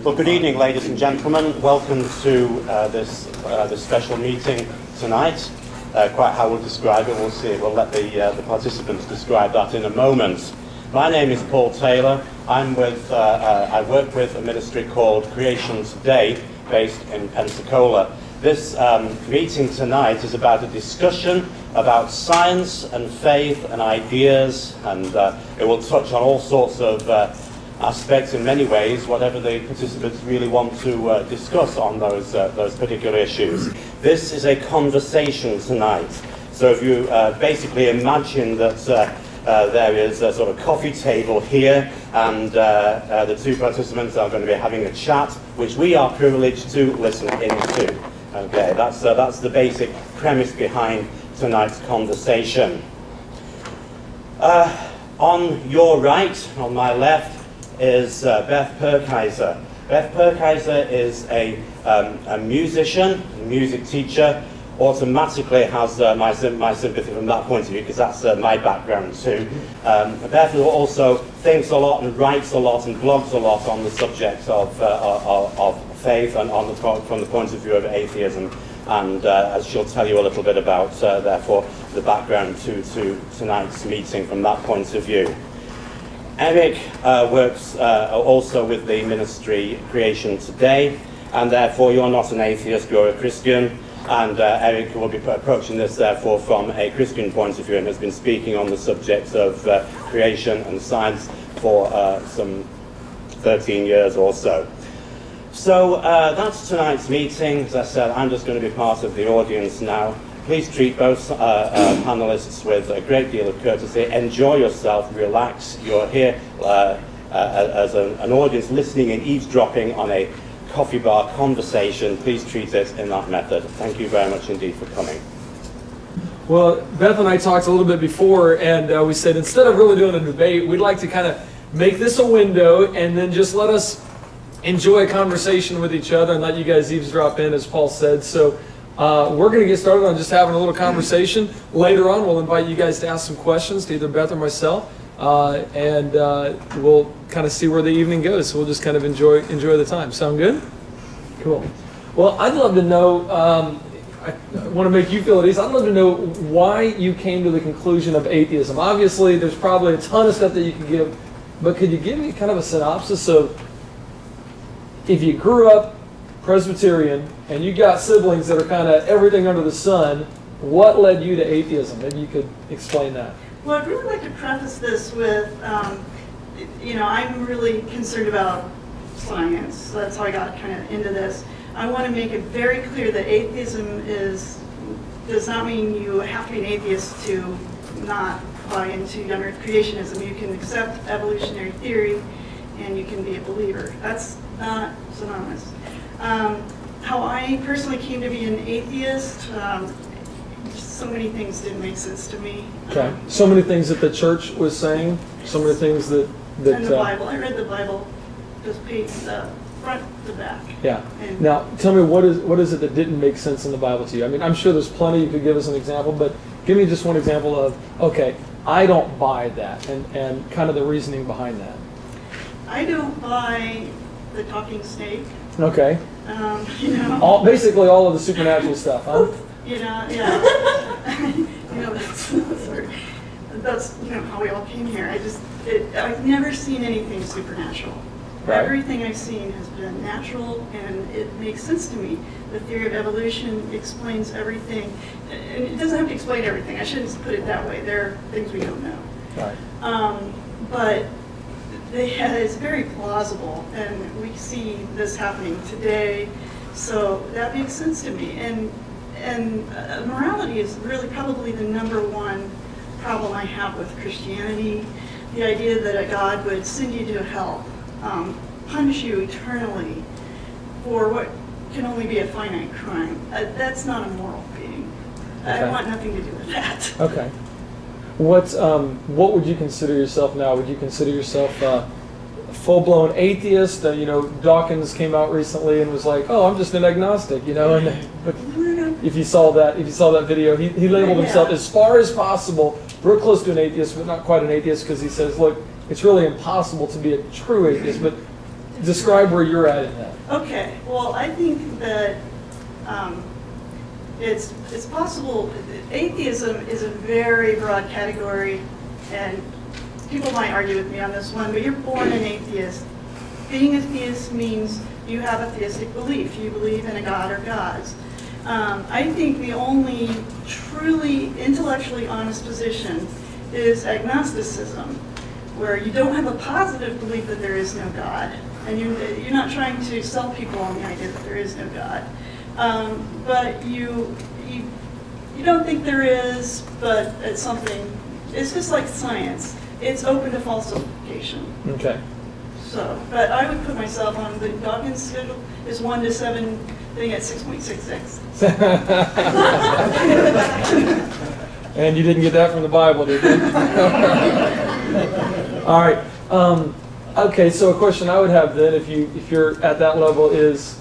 Well, good evening, ladies and gentlemen. Welcome to this special meeting tonight. Quite how we'll describe it, we'll see. We'll let the participants describe that in a moment. My name is Paul Taylor. I work with a ministry called Creation Today, based in Pensacola. This meeting tonight is about a discussion about science and faith and ideas, and it will touch on all sorts of aspects in many ways, whatever the participants really want to discuss on those particular issues. This is a conversation tonight. So if you basically imagine that there is a sort of coffee table here, and the two participants are going to be having a chat, which we are privileged to listen into. Okay, that's the basic premise behind tonight's conversation. On your right, on my left, is Beth Perkaiser. Beth Perkaiser is a musician, a music teacher. Automatically has my sympathy from that point of view, because that's my background too. Beth also thinks a lot and writes a lot and blogs a lot on the subject of faith and from the point of view of atheism. And as she'll tell you a little bit about, therefore, the background to tonight's meeting from that point of view. Eric works also with the ministry Creation Today, and therefore you're not an atheist, you're a Christian. And Eric will be approaching this, therefore, from a Christian point of view, and has been speaking on the subjects of creation and science for some 13 years or so. So that's tonight's meeting. As I said, I'm just going to be part of the audience now. Please treat both panelists with a great deal of courtesy. Enjoy yourself, relax. You're here as an audience listening and eavesdropping on a coffee bar conversation. Please treat it in that method. Thank you very much indeed for coming. Well, Beth and I talked a little bit before, and we said instead of really doing a debate, we'd like to kind of make this a window and then just let us enjoy a conversation with each other and let you guys eavesdrop in, as Paul said. So we're going to get started on just having a little conversation. Later on, we'll invite you guys to ask some questions to either Beth or myself, and we'll kind of see where the evening goes. So we'll just kind of enjoy the time. Sound good? Cool. Well, I'd love to know, I want to make you feel at ease, I'd love to know why you came to the conclusion of atheism. Obviously, there's probably a ton of stuff that you could give, but could you give me kind of a synopsis of, if you grew up Presbyterian and you got siblings that are kind of everything under the sun, what led you to atheism? Maybe you could explain that. Well, I'd really like to preface this with, I'm really concerned about science. That's how I got kind of into this. I want to make it very clear that atheism does not mean you have to be an atheist to not buy into young earth creationism. You can accept evolutionary theory and you can be a believer. That's not synonymous. How I personally came to be an atheist, so many things didn't make sense to me. Okay. So many things that the church was saying, so many things that and the Bible. I read the Bible, just page the front to back. Yeah. And now, tell me, what is it that didn't make sense in the Bible to you? I mean, I'm sure there's plenty. You could give us an example, but give me just one example of, okay, I don't buy that, and kind of the reasoning behind that. I don't buy the talking snake. Okay. Basically all of the supernatural stuff, huh? Yeah. That's how we all came here. I've never seen anything supernatural. Right. Everything I've seen has been natural, and it makes sense to me. The theory of evolution explains everything, and it doesn't have to explain everything. I shouldn't put it that way. There are things we don't know. Right. But it's very plausible, and we see this happening today, so that makes sense to me. And morality is really probably the #1 problem I have with Christianity. The idea that a God would send you to hell, punish you eternally for what can only be a finite crime. That's not a moral being. Okay. I want nothing to do with that. Okay. What would you consider yourself now? Would you consider yourself a full-blown atheist? Dawkins came out recently and was like, "Oh, I'm just an agnostic," but if you saw that video, he labeled himself as far as possible, real close to an atheist, but not quite an atheist, because he says, "Look, it's really impossible to be a true atheist." But describe where you're at in that. Okay, well, I think that it's possible. Atheism is a very broad category, and people might argue with me on this one, but you're born an atheist. Being a theist means you have a theistic belief. You believe in a god or gods. I think the only truly intellectually honest position is agnosticism, where you don't have a positive belief that there is no God, and you're not trying to sell people on the idea that there is no God. But you don't think there is, but it's something. It's just like science. It's open to falsification. Okay. So, but I would put myself on the Dawkins schedule is 1 to 7 thing at 6.66. And you didn't get that from the Bible, did you? All right. Okay. So a question I would have then, if you're at that level, is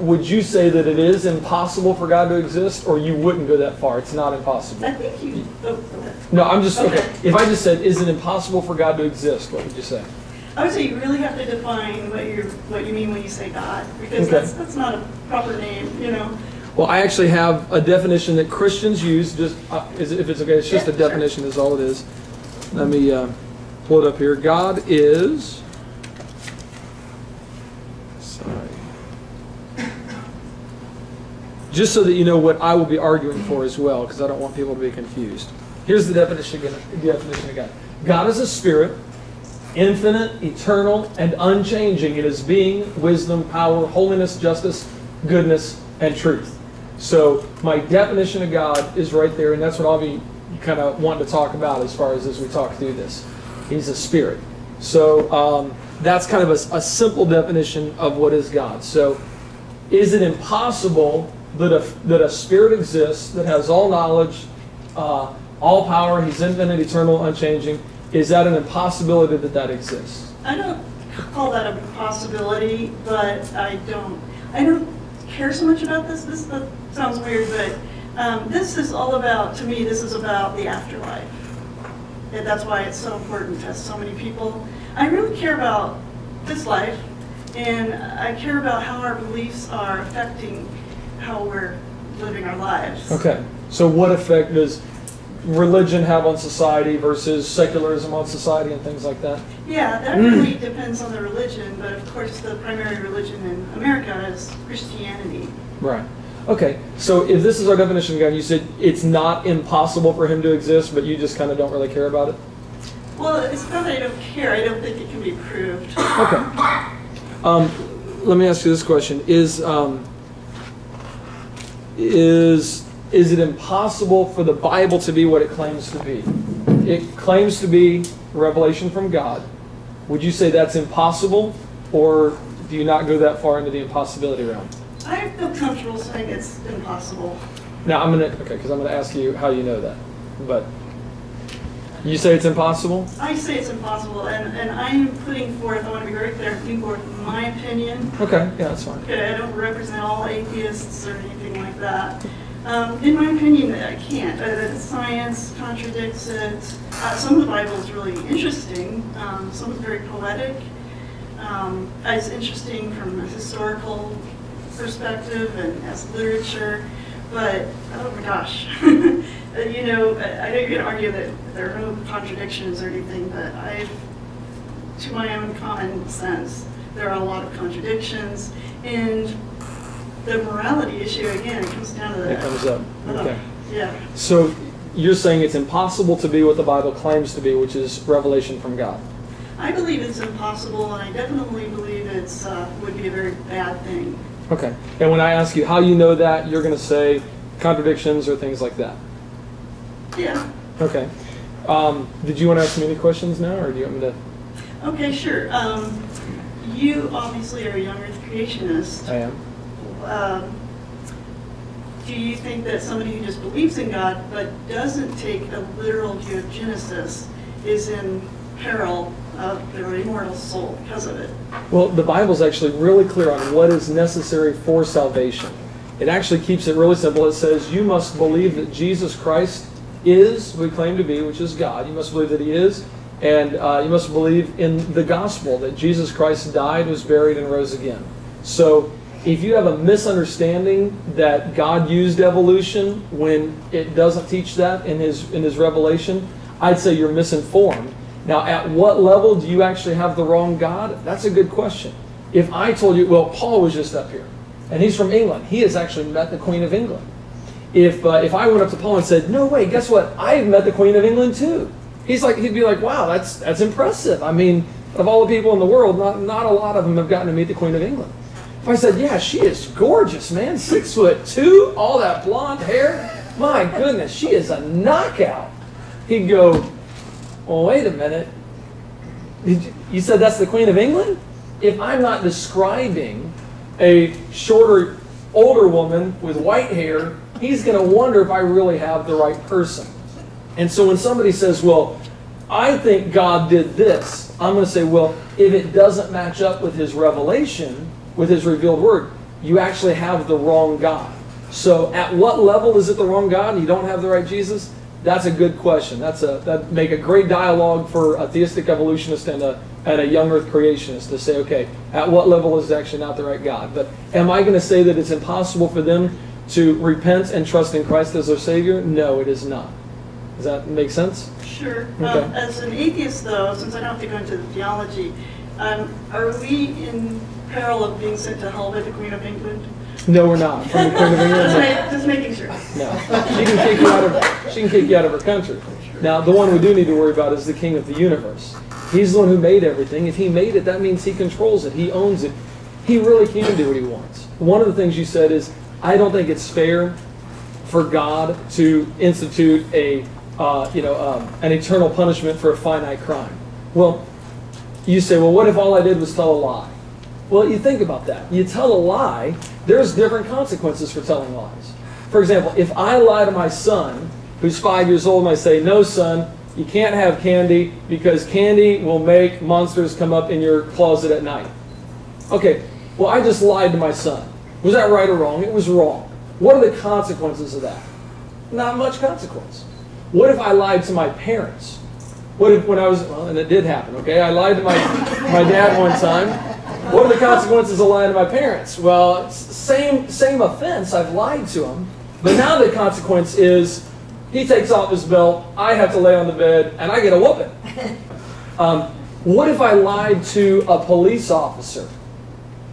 would you say that it is impossible for God to exist, or you wouldn't go that far? It's not impossible. I think you. Oh, okay. No, I'm just okay. If I just said, is it impossible for God to exist? What would you say? I would say you really have to define what you mean when you say God, because Okay. that's not a proper name, you know. Well, I actually have a definition that Christians use. Just if it's okay, it's just a definition. Is all it is. Let me pull it up here. God is. Sorry. Just so that you know what I will be arguing for as well, because I don't want people to be confused. Here's the definition of God. God is a spirit, infinite, eternal, and unchanging in his being, wisdom, power, holiness, justice, goodness, and truth. So my definition of God is right there, and that's what I'll be kind of wanting to talk about as we talk through this. He's a spirit. So that's kind of a simple definition of what is God. So is it impossible that a spirit exists that has all knowledge, all power, he's infinite, eternal, unchanging? Is that an impossibility that exists? I don't call that a possibility, but I don't care so much about this. That sounds weird, but this is all about, to me, this is about the afterlife. And that's why it's so important to so many people. I really care about this life, and I care about how our beliefs are affecting how we're living our lives. Okay. So what effect does religion have on society versus secularism on society and things like that? Yeah, that really depends on the religion, but of course the primary religion in America is Christianity. Right. Okay, so if this is our definition of God, you said it's not impossible for him to exist, but you just kind of don't really care about it? Well, it's not that I don't care, I don't think it can be proved. Okay. Let me ask you this question. Is it impossible for the Bible to be what it claims to be? It claims to be revelation from God. Would you say that's impossible, or do you not go that far into the impossibility realm? I feel comfortable saying it's impossible. Now I'm gonna ask you how you know that. But you say it's impossible? I say it's impossible, and I'm putting forth, I want to be very clear, I'm putting forth my opinion. Okay, yeah, that's fine. Okay, I don't represent all atheists or anything like that. In my opinion, I can't. Science contradicts it. Some of the Bible is really interesting. Some is very poetic. It's interesting from a historical perspective and as literature. But, oh my gosh. You know, I know you're going to argue that there are no contradictions or anything, but to my own common sense, there are a lot of contradictions. And the morality issue, again, it comes down to that. It comes up. Okay. Yeah. So you're saying it's impossible to be what the Bible claims to be, which is revelation from God. I believe it's impossible, and I definitely believe it's would be a very bad thing. Okay. And when I ask you how you know that, you're going to say contradictions or things like that. Yeah. Okay. Did you want to ask me any questions now, or do you want me to? Okay, sure. You obviously are a young Earth creationist. I am. Do you think that somebody who just believes in God but doesn't take a literal view of Genesis is in peril of their immortal soul because of it? Well, the Bible's actually really clear on what is necessary for salvation. It actually keeps it really simple. It says you must believe that Jesus Christ is who he claimed to be, which is God. You must believe that he is, And you must believe in the gospel that Jesus Christ died, was buried, and rose again. So if you have a misunderstanding that God used evolution when it doesn't teach that in his revelation, I'd say you're misinformed. Now, at what level do you actually have the wrong God? That's a good question. If I told you, well, Paul was just up here, and he's from England. He has actually met the Queen of England. If I went up to Paul and said, no way, guess what? I've met the Queen of England too. He'd be like, wow, that's impressive. I mean, of all the people in the world, not a lot of them have gotten to meet the Queen of England. If I said, yeah, she is gorgeous, man, 6'2", all that blonde hair, my goodness, she is a knockout. He'd go, well, wait a minute. You said that's the Queen of England? If I'm not describing a shorter, older woman with white hair, he's going to wonder if I really have the right person. And so when somebody says, well, I think God did this, I'm going to say, well, if it doesn't match up with his revelation, with his revealed word, you actually have the wrong God. So at what level is it the wrong God and you don't have the right Jesus? That's a good question. That'd make a great dialogue for a theistic evolutionist and a young earth creationist to say, okay, at what level is it actually not the right God? But am I going to say that it's impossible for them to repent and trust in Christ as their Savior? No, it is not. Does that make sense? Sure. Okay. As an atheist, though, since I don't have to go into the theology, are we in peril of being sent to hell by the Queen of England? No, we're not. From the Queen of England. Just making sure. No. She can kick you out of her country. Now, the one we do need to worry about is the King of the universe. He's the one who made everything. If he made it, that means he controls it. He owns it. He really can do what he wants. One of the things you said is, I don't think it's fair for God to institute an eternal punishment for a finite crime. Well, you say, well, what if all I did was tell a lie? Well, you think about that. You tell a lie, there's different consequences for telling lies. For example, if I lie to my son, who's 5 years old, and I say, no, son, you can't have candy because candy will make monsters come up in your closet at night. Okay, well, I just lied to my son. Was that right or wrong? It was wrong. What are the consequences of that? Not much consequence. What if I lied to my parents? What if when I was, well, and it did happen, okay? I lied to my dad one time. What are the consequences of lying to my parents? Well, same offense, I've lied to him. But now the consequence is he takes off his belt, I have to lay on the bed, and I get a whooping. What if I lied to a police officer?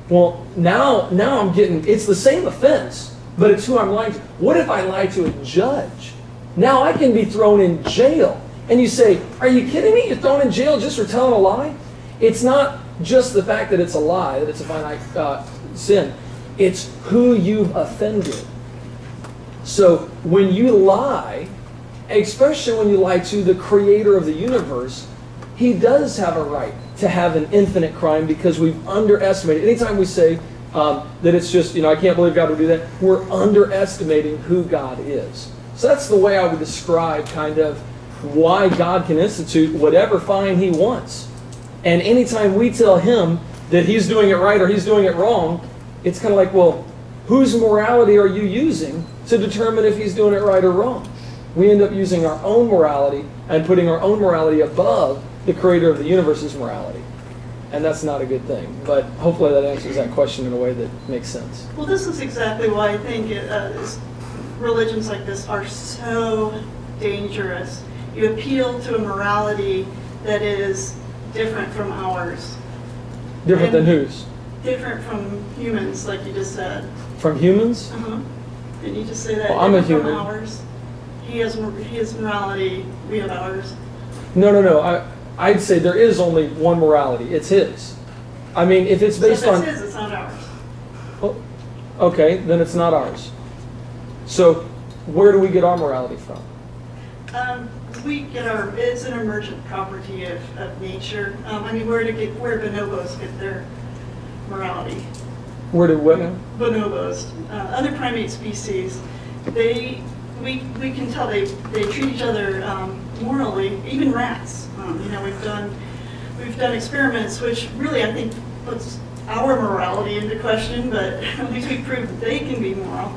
Well, now I'm getting, it's the same offense, but it's who I'm lying to. What if I lie to a judge? Now I can be thrown in jail. And you say, are you kidding me? You're thrown in jail just for telling a lie? It's not just the fact that it's a lie, that it's a finite sin. It's who you've offended. So when you lie, especially when you lie to the creator of the universe, he does have a right to have an infinite crime because we've underestimated. Anytime we say that it's just, I can't believe God would do that, we're underestimating who God is. So that's the way I would describe kind of why God can institute whatever fine he wants. And anytime we tell him that he's doing it right or he's doing it wrong, it's kind of like, well, whose morality are you using to determine if he's doing it right or wrong? We end up using our own morality and putting our own morality above the creator of the universe's morality. And that's not a good thing. But hopefully that answers that question in a way that makes sense. Well, this is exactly why I think religions like this are so dangerous. You appeal to a morality that is different from ours. Different than whose? Different from humans, like you just said. From humans? Uh-huh. Didn't you just say that? Well, I'm a different human. From ours. He has morality, we have ours. No. I'd say there is only one morality. It's his. I mean, if it's based on... So if it's his, it's not ours. Well, okay, then it's not ours. So where do we get our morality from? We get it's an emergent property of nature. I mean, where bonobos get their morality. Where do what? Bonobos, other primate species, we can tell they treat each other morally. Even rats. We've done experiments which really I think puts our morality into question, but at least we proved that they can be moral.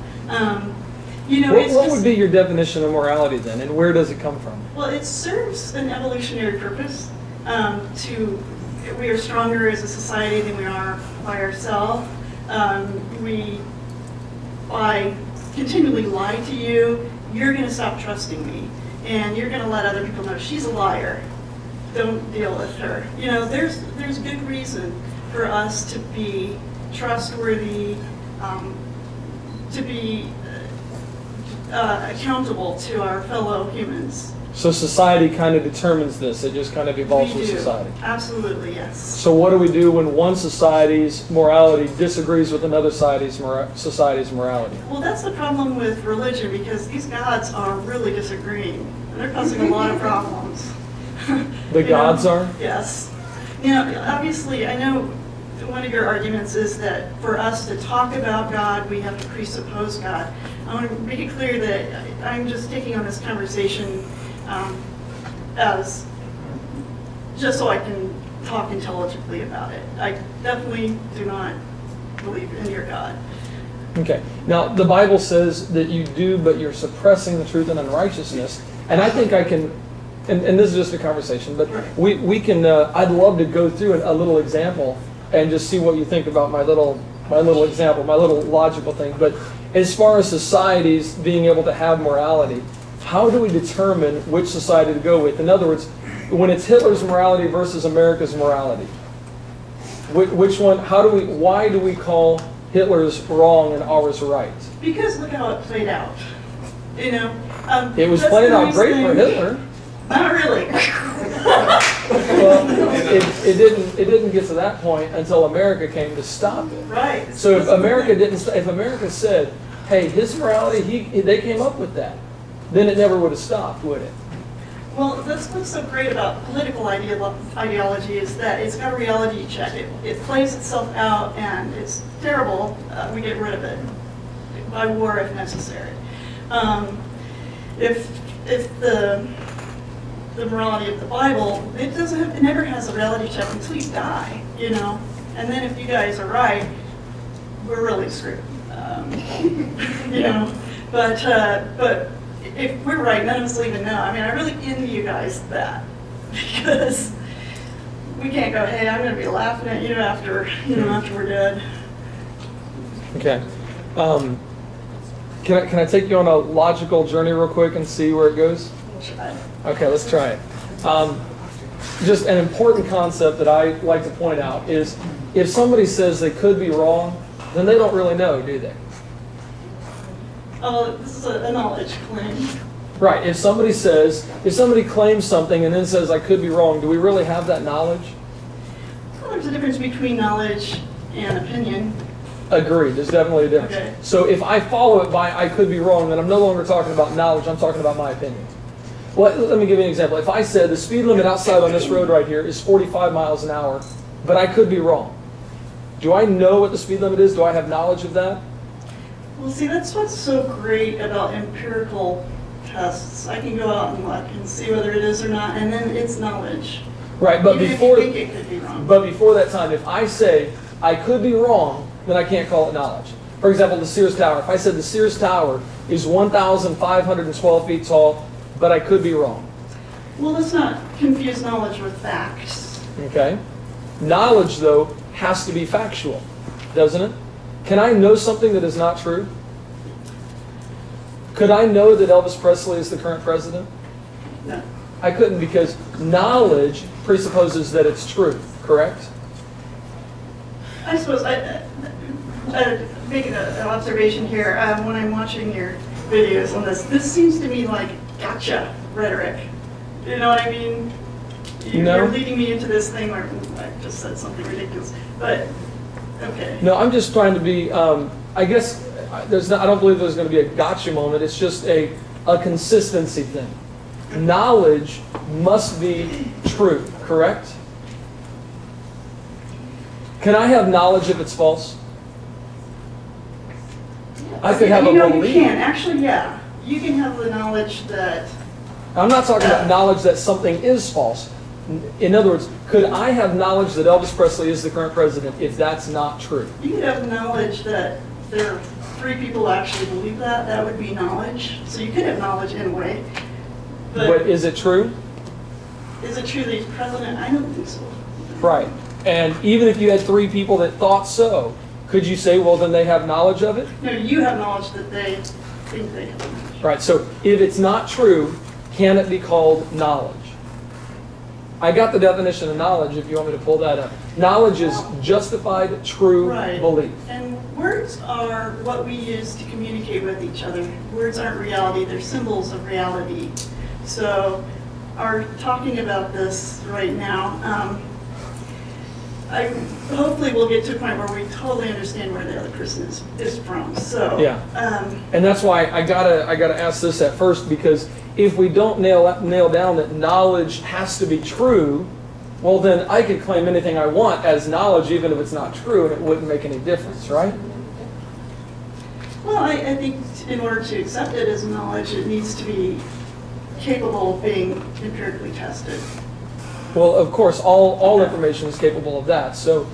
What would be your definition of morality then, and where does it come from? Well, it serves an evolutionary purpose. We are stronger as a society than we are by ourselves. I continually lie to you, you're going to stop trusting me, and you're going to let other people know she's a liar. Don't deal with her. You know, there's good reason for us to be trustworthy, to be accountable to our fellow humans. So society kind of determines this. It just kind of evolves with society. Absolutely, yes. So what do we do when one society's morality disagrees with another society's morality? Well, that's the problem with religion, because these gods are really disagreeing. And they're causing a lot of problems. The gods are? Yes. You know, obviously, I know one of your arguments is that for us to talk about God, we have to presuppose God. I want to make it clear that I'm just taking on this conversation as just so I can talk intelligently about it. I definitely do not believe in your God. Okay. Now, the Bible says that you do, but you're suppressing the truth and unrighteousness. And I think I can, and this is just a conversation, but we can, I'd love to go through a little example and just see what you think about my little example, my little logical thing. But as far as societies being able to have morality, how do we determine which society to go with? In other words, when it's Hitler's morality versus America's morality, which one, why do we Hitler's wrong and ours right? Because look how it played out. You know, it was played out great for Hitler. Not really. Well, it didn't get to that point until America came to stop it. Right. So if America said, "Hey, his morality, they came up with that," then it never would have stopped, would it? Well, that's what's so great about political ideology is that it's got a reality check. It plays itself out, and it's terrible. We get rid of it by war if necessary. If the morality of the Bible, it never has a reality check until you die, you know. And then if you guys are right, we're really screwed, you know. But if we're right, none of us will even know. I mean, I really envy you guys that, because we can't go, hey, I'm going to be laughing at you after we're dead. Okay. Can I take you on a logical journey real quick and see where it goes? We'll try. Okay, let's try it. Just an important concept that I like to point out is if somebody says they could be wrong, then they don't really know, do they? Oh, this is a knowledge claim. Right. If somebody claims something and then says, I could be wrong, do we really have that knowledge? Well, there's a difference between knowledge and opinion. Agreed. There's definitely a difference. Okay. So if I follow it by I could be wrong, then I'm no longer talking about knowledge, I'm talking about my opinion. Well, let me give you an example. If I said the speed limit outside on this road right here is 45 miles an hour, but I could be wrong, do I know what the speed limit is? Do I have knowledge of that? Well, see, that's what's so great about empirical tests. I can go out and look and see whether it is or not, and then it's knowledge. Right, but even before, if you think it could be wrong. But before that time, if I say I could be wrong, then I can't call it knowledge. For example, the Sears Tower. If I said the Sears Tower is 1,512 feet tall, but I could be wrong. Well, let's not confuse knowledge with facts. Okay. Knowledge, though, has to be factual, doesn't it? Can I know something that is not true? Could I know that Elvis Presley is the current president? No. I couldn't, because knowledge presupposes that it's true, correct? I suppose making an observation here, when I'm watching your videos on this seems to me like gotcha rhetoric. You know what I mean? You're leading me into this thing where I just said something ridiculous, but okay. No, I'm just trying to be, I guess, I don't believe there's going to be a gotcha moment. It's just a consistency thing. Knowledge must be true, correct? Can I have knowledge if it's false? I could have a belief. You can. Actually, yeah. You can have the knowledge that... I'm not talking about knowledge that something is false. In other words, could I have knowledge that Elvis Presley is the current president if that's not true? You could have knowledge that there are 3 people who actually believe that. That would be knowledge. So you could have knowledge in a way. But is it true? is it true that he's president? I don't think so. Right. And even if you had 3 people that thought so, could you say, well, then they have knowledge of it? No, you have knowledge that they think they have knowledge. Right. So if it's not true, can it be called knowledge? I got the definition of knowledge if you want me to pull that up. Knowledge is justified, true belief. And words are what we use to communicate with each other. Words aren't reality, they're symbols of reality. So, our talking about this right now, hopefully we'll get to a point where we totally understand where the other person is from. So, yeah. And that's why I gotta ask this at first, because if we don't nail down that knowledge has to be true, well then I could claim anything I want as knowledge even if it's not true, and it wouldn't make any difference, right? Well, I think in order to accept it as knowledge, it needs to be capable of being empirically tested. Well, of course, all information is capable of that. So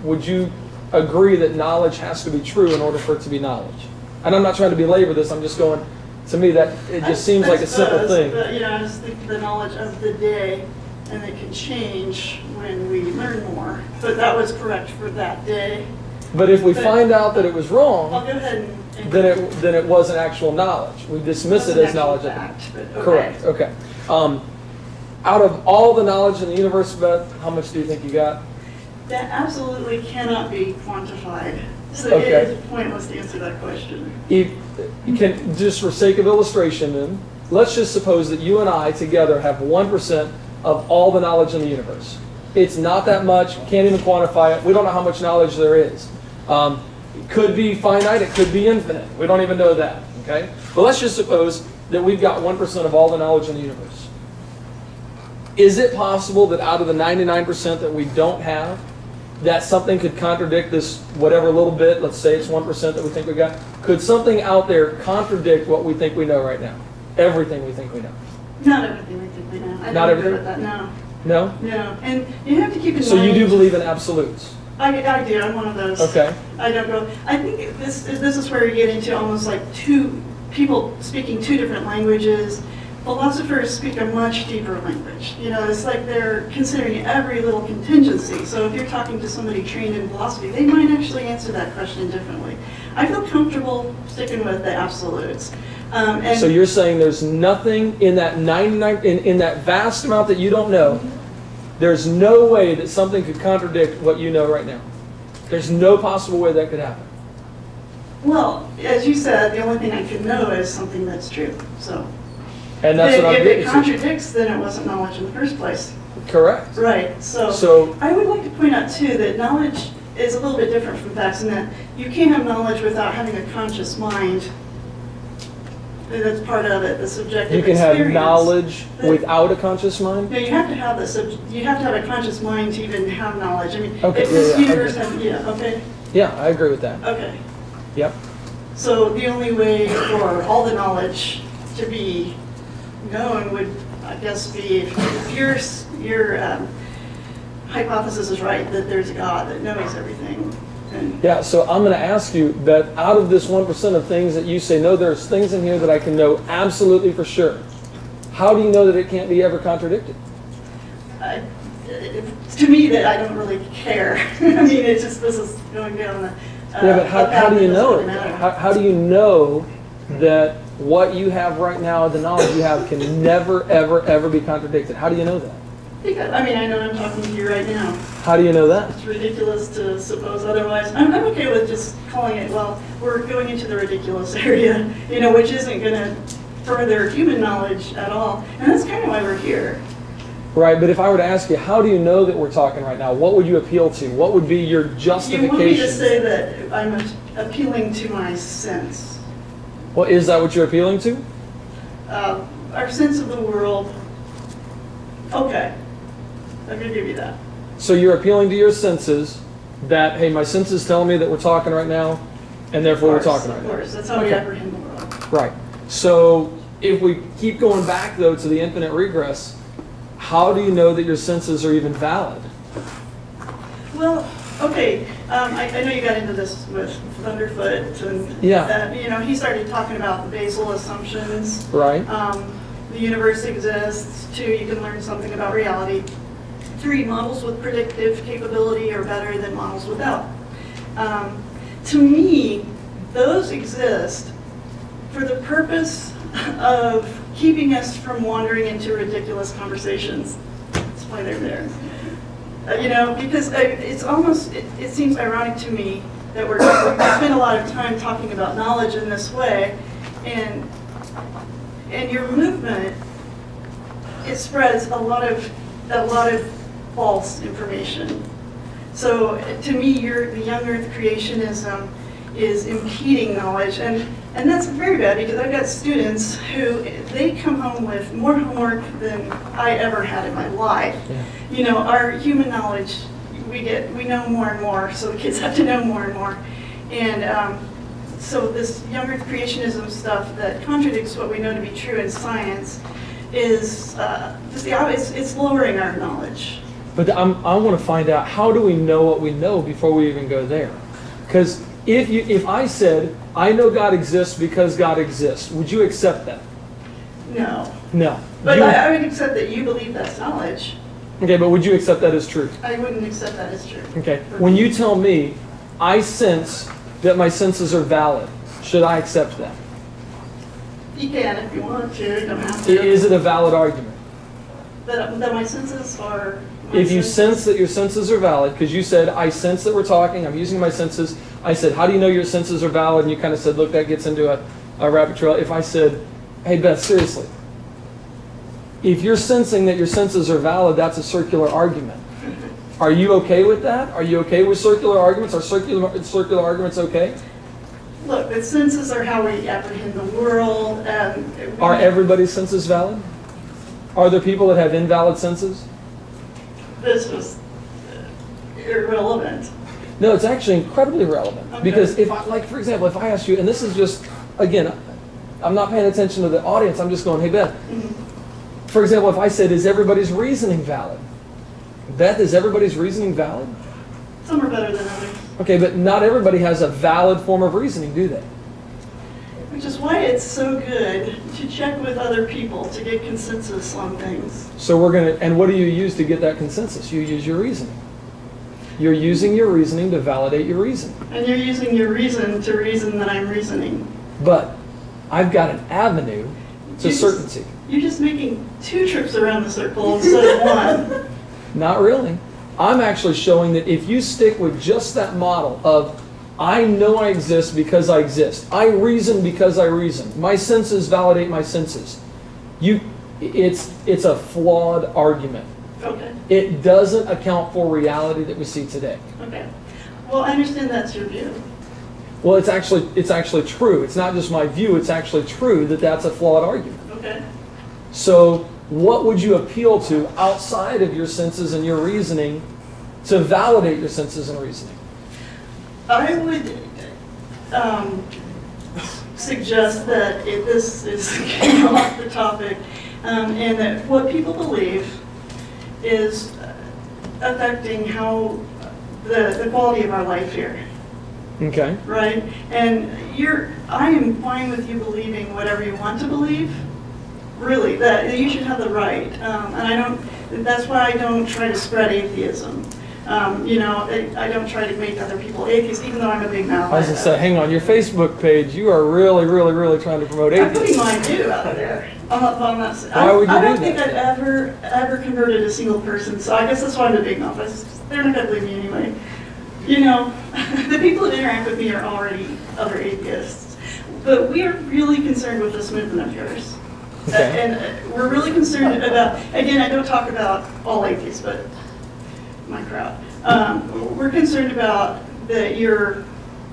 would you agree that knowledge has to be true in order for it to be knowledge? And I'm not trying to belabor this, I'm just going, to me that it just seems like a simple thing. But, I just think the knowledge of the day, and it can change when we learn more. But that was correct for that day. But if we find out that it was wrong, I'll go ahead and then it wasn't actual knowledge. We dismiss it as knowledge. Correct. Okay. Out of all the knowledge in the universe, Beth, how much do you think you got? That absolutely cannot be quantified. So okay. It is pointless to answer that question. You can, just for sake of illustration then, let's just suppose that you and I together have 1% of all the knowledge in the universe. It's not that much, can't even quantify it. We don't know how much knowledge there is. It could be finite, it could be infinite. We don't even know that, okay? But let's just suppose that we've got 1% of all the knowledge in the universe. Is it possible that out of the 99% that we don't have, that something could contradict this whatever little bit, let's say it's 1% that we think we got, could something out there contradict what we think we know right now? Everything we think we know. Not everything we think we know. I Not don't agree everything? with that, no. No? No, and you have to keep in mind... So you do believe in absolutes? I do, I'm one of those. Okay. I don't go... I think this is where you get into almost like people speaking 2 different languages. Philosophers speak a much deeper language. You know, it's like they're considering every little contingency. So if you're talking to somebody trained in philosophy, they might actually answer that question differently. I feel comfortable sticking with the absolutes. And so you're saying there's nothing in that 99, in that vast amount that you don't know, there's no way that something could contradict what you know right now. There's no possible way that could happen. Well, as you said, the only thing I could know is something that's true. So. And that's what I'm if getting it contradicts, then it wasn't knowledge in the first place. Correct. Right. So I would like to point out, too, that knowledge is a little bit different from facts in that you can't have knowledge without having a conscious mind. That's part of it, the subjective experience. You can have knowledge without a conscious mind? No, you have to have you have to have a conscious mind to even have knowledge. I mean, okay, if this universe has, okay? Yeah, I agree with that. Okay. Yep. So the only way for all the knowledge to be known would, I guess, be if your hypothesis is right, that there's a God that knows everything. Yeah, so I'm going to ask you, Beth, out of this 1% of things that you say, no, there's things in here that I can know absolutely for sure. How do you know that it can't be ever contradicted? To me, that I don't really care. I mean, it's just, this is going down the... yeah, but how do you know it? How do you know that what you have right now, the knowledge you have, can never, ever, ever be contradicted? How do you know that? Because, I mean, I know I'm talking to you right now. How do you know that? It's ridiculous to suppose otherwise. I'm okay with just calling it, well, we're going into the ridiculous area, you know, which isn't going to further human knowledge at all. And that's kind of why we're here. Right, but if I were to ask you, how do you know that we're talking right now? What would you appeal to? What would be your justification? You want me to say that I'm appealing to my sense. Well, is that what you're appealing to? Our sense of the world. Okay. I'm going to give you that. So you're appealing to your senses that, hey, my senses tell me that we're talking right now, and therefore we're talking right now. Of course, that's how we apprehend the world. Right. So if we keep going back, though, to the infinite regress, how do you know that your senses are even valid? Well, okay, I know you got into this with Thunderfoot, and yeah. you know, he started talking about the basal assumptions. Right. the universe exists. 2, you can learn something about reality. 3, models with predictive capability are better than models without. To me, those exist for the purpose of keeping us from wandering into ridiculous conversations. That's why they're there. You know, because it's almost, it seems ironic to me that we spend a lot of time talking about knowledge in this way, and your movement, it spreads a lot of false information. So to me, the young earth creationism is impeding knowledge, and that's very bad, because I've got students who, they come home with more homework than I ever had in my life. Yeah. You know, our human knowledge, we know more and more, so the kids have to know more and more. And so this young earth creationism stuff that contradicts what we know to be true in science is, it's lowering our knowledge. But I want to find out, how do we know what we know before we even go there? Because if I said, I know God exists because God exists, would you accept that? No. No. But I would accept that you believe that's knowledge. Okay, but would you accept that as true? I wouldn't accept that as true. Okay. When you tell me, I sense that my senses are valid, should I accept that? You can if you want to, you don't have to. Is it a valid argument? That my senses are... If you sense that your senses are valid, because you said, I sense that we're talking, I'm using my senses. I said, how do you know your senses are valid? And you kind of said, look, that gets into a rabbit trail. If I said, hey, Beth, seriously, if you're sensing that your senses are valid, that's a circular argument. Are you okay with that? Are you okay with circular arguments? Are circular arguments okay? Look, the senses are how we apprehend the world. Are everybody's senses valid? Are there people that have invalid senses? This was irrelevant. No, it's actually incredibly relevant. Okay. Because if I, like, for example, if I ask you, and this is just, again, I'm not paying attention to the audience, I'm just going, hey, Beth. Mm-hmm. For example, if I said, is everybody's reasoning valid? Beth, is everybody's reasoning valid? Some are better than others. Okay, but not everybody has a valid form of reasoning, do they? Which is why it's so good to check with other people to get consensus on things. So we're going to, and what do you use to get that consensus? You use your reasoning. You're using your reasoning to validate your reason. And you're using your reason to reason that I'm reasoning. But I've got an avenue to certainty. You're just making 2 trips around the circle instead of 1. Not really. I'm actually showing that if you stick with just that model of, I know I exist because I exist. I reason because I reason. My senses validate my senses. It's a flawed argument. Okay. It doesn't account for reality that we see today. Okay. Well, I understand that's your view. Well, it's actually true. It's not just my view. It's actually true that that's a flawed argument. Okay. So what would you appeal to outside of your senses and your reasoning to validate your senses and reasoning? I would suggest that if this is getting off the topic, and that what people believe is affecting how the quality of our life here. Okay. Right? And I am fine with you believing whatever you want to believe. Really, that you should have the right. And that's why I don't try to spread atheism. I don't try to make other people atheists, even though I'm a big mouth. I was going to say, hang on, your Facebook page, you are really, really, really trying to promote atheism. I'm putting mine too out there. Why would you do that? I don't think I've ever converted a single person, so I guess that's why I'm a big mouth. They're not going to believe me anyway. The people that interact with me are already other atheists. But we are really concerned with this movement of yours. Okay. And we're really concerned about, again, I don't talk about all atheists, but my crowd. We're concerned about that your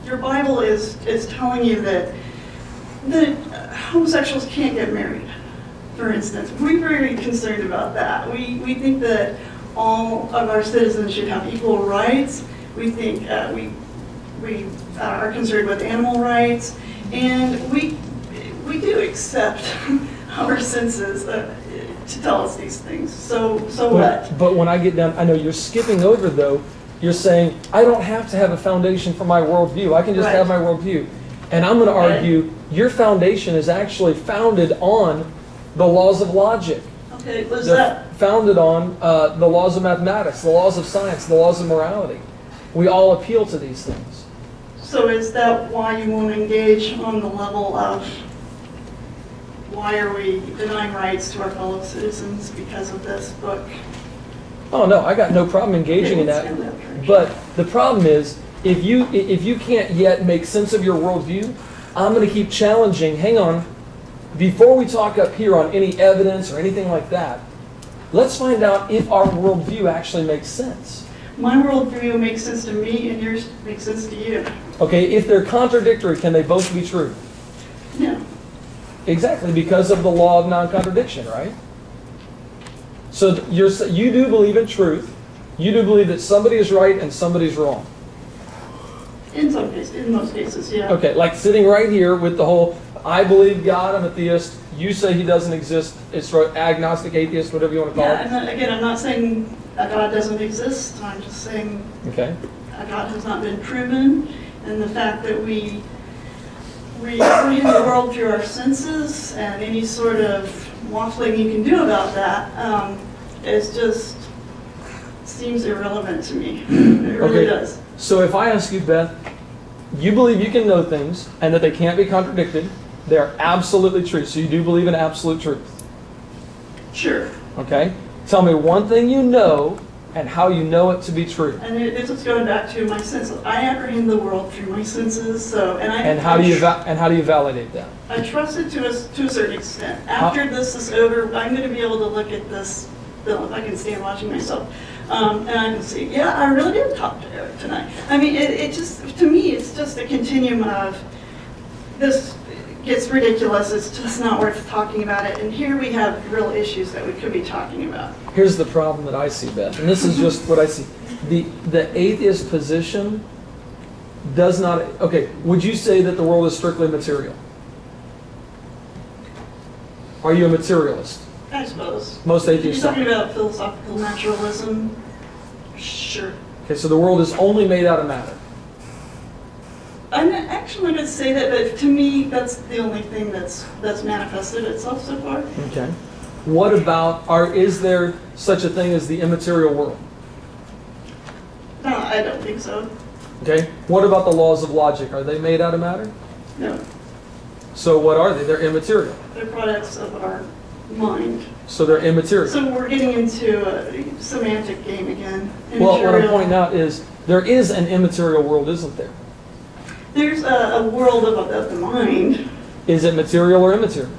Bible is telling you that homosexuals can't get married, for instance. We're very concerned about that. We think that all of our citizens should have equal rights. We think we are concerned with animal rights, and we do accept our senses to tell us these things. So what? But when I get down, I know you're skipping over though. You're saying, I don't have to have a foundation for my worldview. I can just have my worldview. And I'm going to argue your foundation is actually founded on The laws of logic. Okay, was They're that, founded on the laws of mathematics, the laws of science, the laws of morality. We all appeal to these things. so is that why you won't engage on the level of why are we denying rights to our fellow citizens because of this book? Oh no, I got no problem engaging in that. But the problem is, if you can't yet make sense of your worldview, I'm going to keep challenging. Hang on, before we talk up here on any evidence or anything like that, let's find out if our worldview actually makes sense. My worldview makes sense to me, and yours makes sense to you. Okay, if they're contradictory, can they both be true? No. Exactly, because of the law of non-contradiction, right? So you do believe in truth. You do believe that somebody is right and somebody's wrong. In some cases, in most cases, yeah. Okay, like sitting right here with the whole, I believe God, I'm a theist, you say he doesn't exist, it's agnostic, atheist, whatever you want to call Yeah, it. and again, I'm not saying a God doesn't exist. I'm just saying Okay. a God has not been proven, and the fact that we apprehend the world through our senses, and any sort of waffling you can do about that is just seems irrelevant to me. It really does. So if I ask you, Beth, you believe you can know things and that they can't be contradicted, they are absolutely true. So you do believe in absolute truth. Sure. Okay? Tell me one thing you know and how you know it to be true. And this is going back to my senses. I apprehend the world through my senses. So, And how do you validate that? I trust it to a certain extent. After this is over, I'm going to be able to look at this film if I can stand watching myself, and I can see, yeah, I really did talk to Eric tonight. I mean, it just, to me, it's just a continuum of this gets ridiculous. It's just not worth talking about it. And here we have real issues that we could be talking about. Here's the problem that I see, Beth, and this is just what I see. The atheist position does not, okay, would you say that the world is strictly material? Are you a materialist? I suppose. Most atheists You're talking are. about philosophical naturalism? Sure. Okay, so the world is only made out of matter. I'm actually not going to say that, but to me, that's the only thing that's manifested itself so far. Okay. What about, is there such a thing as the immaterial world? No, I don't think so. Okay. What about the laws of logic? Are they made out of matter? No. So what are they? They're immaterial. They're products of our mind. So they're immaterial. So we're getting into a semantic game again. Well, what I'm Immaterial. pointing out is there is an immaterial world, isn't there? There's a world of the mind. Is it material or immaterial?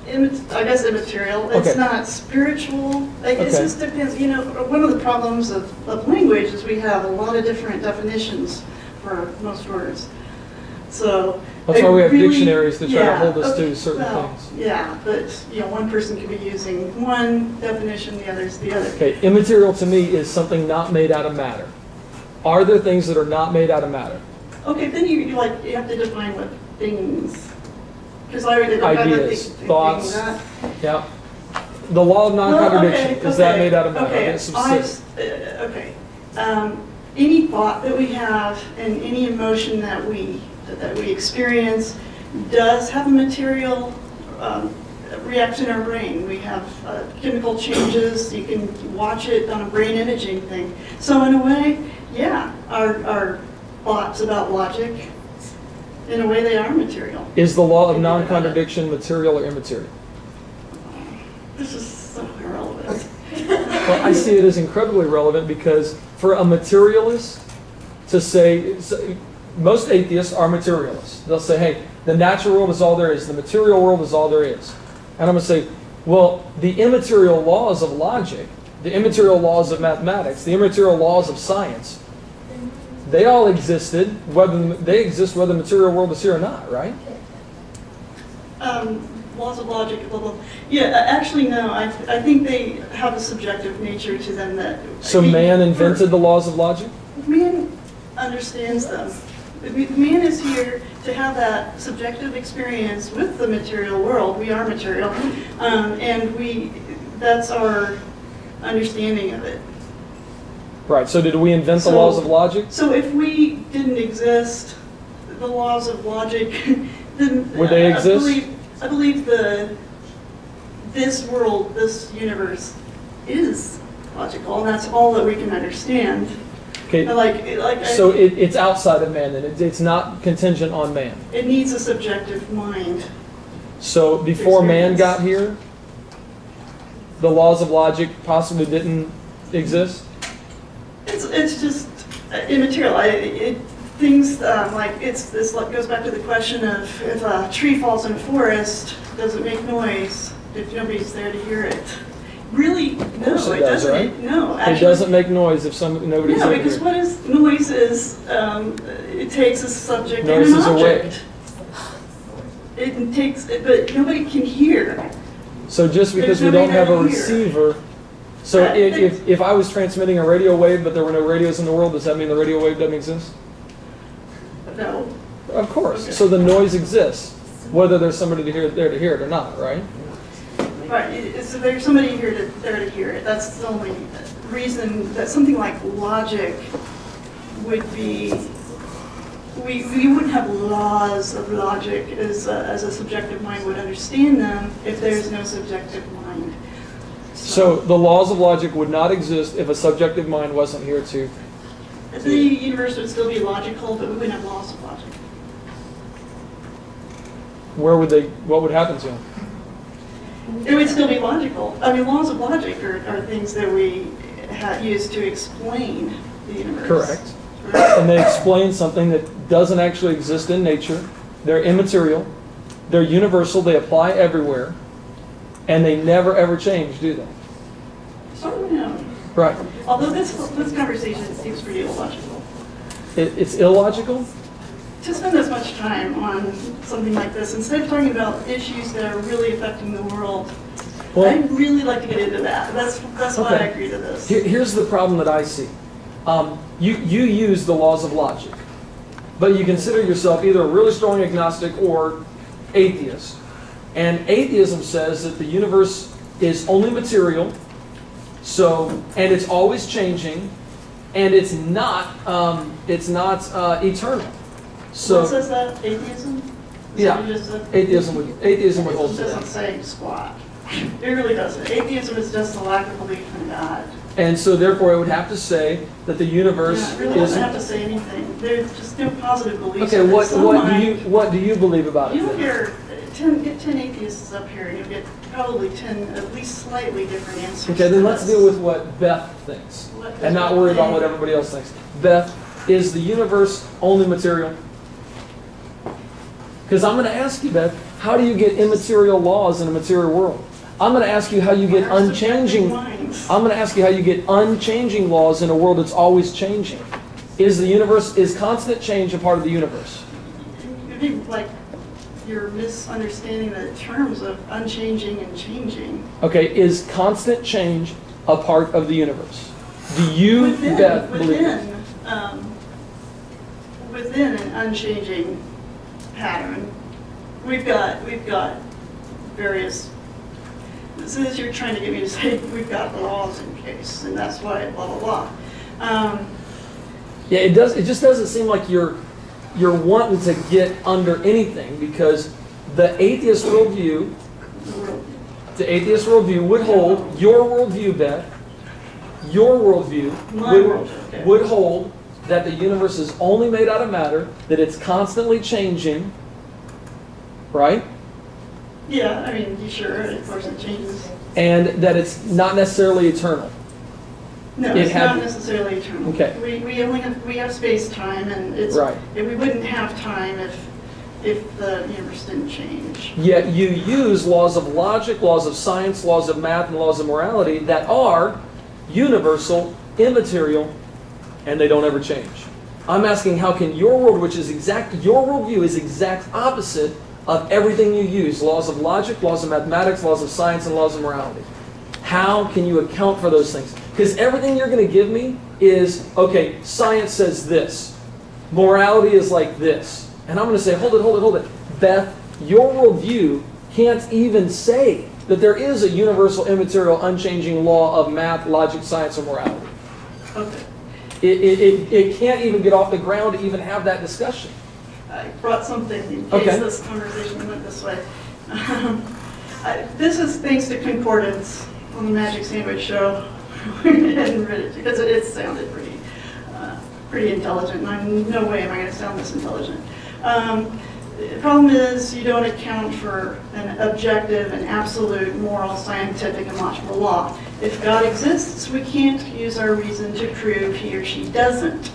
I guess immaterial. It's Okay. not spiritual. Like, it Okay. just depends. You know, one of the problems of language is we have a lot of different definitions for most words. So That's it why we have really- dictionaries to try to yeah, hold us okay, to certain well, things. Yeah, but you know, one person could be using one definition, the other's the other. Okay, immaterial to me is something not made out of matter. Are there things that are not made out of matter? Okay, then you have to define what things. Because I already defined Ideas, thoughts. Yeah. The law of Well, non-contradiction, okay, is that okay, made out of matter? Okay, Get specific. okay. Any thought that we have and any emotion that we experience does have a material reaction in our brain. We have chemical changes. You can watch it on a brain imaging thing. So in a way, yeah, our thoughts about logic, in a way, they are material. Is the law of non-contradiction material or immaterial? This is so irrelevant. Well, I see it as incredibly relevant because for a materialist to say, most atheists are materialists. They'll say, hey, the natural world is all there is, the material world is all there is. And I'm going to say, well, the immaterial laws of logic, the immaterial laws of mathematics, the immaterial laws of science, they all existed, whether the material world is here or not, right? Laws of logic, blah, blah. Yeah, actually, no. I think they have a subjective nature to them that... So man invented the laws of logic? Man understands them. Man is here to have that subjective experience with the material world. We are material. And that's our understanding of it. Right, so did we invent the laws of logic? So if we didn't exist, the laws of logic, then... Would they exist? I believe this world, this universe, is logical, and that's all that we can understand. Okay. So it's outside of man, then it's not contingent on man. It needs a subjective mind. So before man got here, the laws of logic possibly didn't exist. It's just immaterial. Things like this goes back to the question of if a tree falls in a forest, does it make noise if nobody's there to hear it? Really, no, it doesn't. Right? No, actually, it doesn't make noise if nobody's there. No, because what is noise is it takes a subject and an object. It takes, but nobody can hear. So just because we don't have a receiver, so if I was transmitting a radio wave, but there were no radios in the world, does that mean the radio wave doesn't exist? No. Of course. Okay. Okay. So the noise exists, whether there's somebody there to hear it or not, right? Right. So there's somebody there to hear it. That's the only reason that something like logic would be. We wouldn't have laws of logic as a subjective mind would understand them if there's no subjective mind. So the laws of logic would not exist if a subjective mind wasn't here to. The universe would still be logical, but we wouldn't have laws of logic. What would happen to them? It would still be logical. I mean, laws of logic are things that we use to explain the universe. Correct. And they explain something that doesn't actually exist in nature. They're immaterial. They're universal. They apply everywhere. And they never, ever change, do they? Oh, no. Right. Although this conversation seems pretty illogical. It's illogical? To spend this much time on something like this, instead of talking about issues that are really affecting the world, well, I'd really like to get into that. That's why I agree to this. Here's the problem that I see. You use the laws of logic, but you consider yourself either a really strong agnostic or atheist. And atheism says that the universe is only material, and it's always changing, and it's not eternal. So, what says that? Atheism? Yeah, atheism would hold to that. It doesn't say squat. It really doesn't. Atheism is just a lack of belief in God. And so therefore it would have to say that the universe it really doesn't have to say anything. There's just no positive beliefs. Okay, what do you believe about it? You'll get 10 atheists up here, and you'll get probably 10 at least slightly different answers. Okay, then let's deal with what Beth thinks, and not worry about what everybody else thinks. Beth, is the universe only material? Because I'm going to ask you, Beth, how do you get immaterial laws in a material world? I'm going to ask you how you get unchanging. I'm going to ask you how you get unchanging laws in a world that's always changing. Is constant change a part of the universe? I think you're misunderstanding the terms of unchanging and changing. Okay, is constant change a part of the universe? Do you, Beth, believe it? Within an unchanging pattern, we've got various. Since you're trying to get me to say we've got laws in place, and that's why blah blah blah. Yeah, it does. It just doesn't seem like you're wanting to get under anything, because the atheist worldview would hold your worldview, Beth. Your worldview would hold that the universe is only made out of matter, that it's constantly changing, right? Yeah, I mean, sure, of course it changes. And that it's not necessarily eternal. No, it's not necessarily eternal. Okay. We have space-time, and it's right. We wouldn't have time if the universe didn't change. Yet you use laws of logic, laws of science, laws of math, and laws of morality that are universal, immaterial, and they don't ever change. I'm asking, how can your world, which is your worldview is exact opposite of everything you use, laws of logic, laws of mathematics, laws of science, and laws of morality. How can you account for those things? Because everything you're going to give me is, okay, science says this. Morality is like this. And I'm going to say, hold it. Beth, your worldview can't even say that there is a universal, immaterial, unchanging law of math, logic, science, or morality. Okay. It can't even get off the ground to even have that discussion. I brought something in case this conversation went this way. This is thanks to concordance on the Magic Sandwich Show. And read it because it sounded pretty intelligent, and I'm no way am I going to sound this intelligent. The problem is you don't account for an objective and absolute moral, scientific, and logical law. If God exists, we can't use our reason to prove he or she doesn't.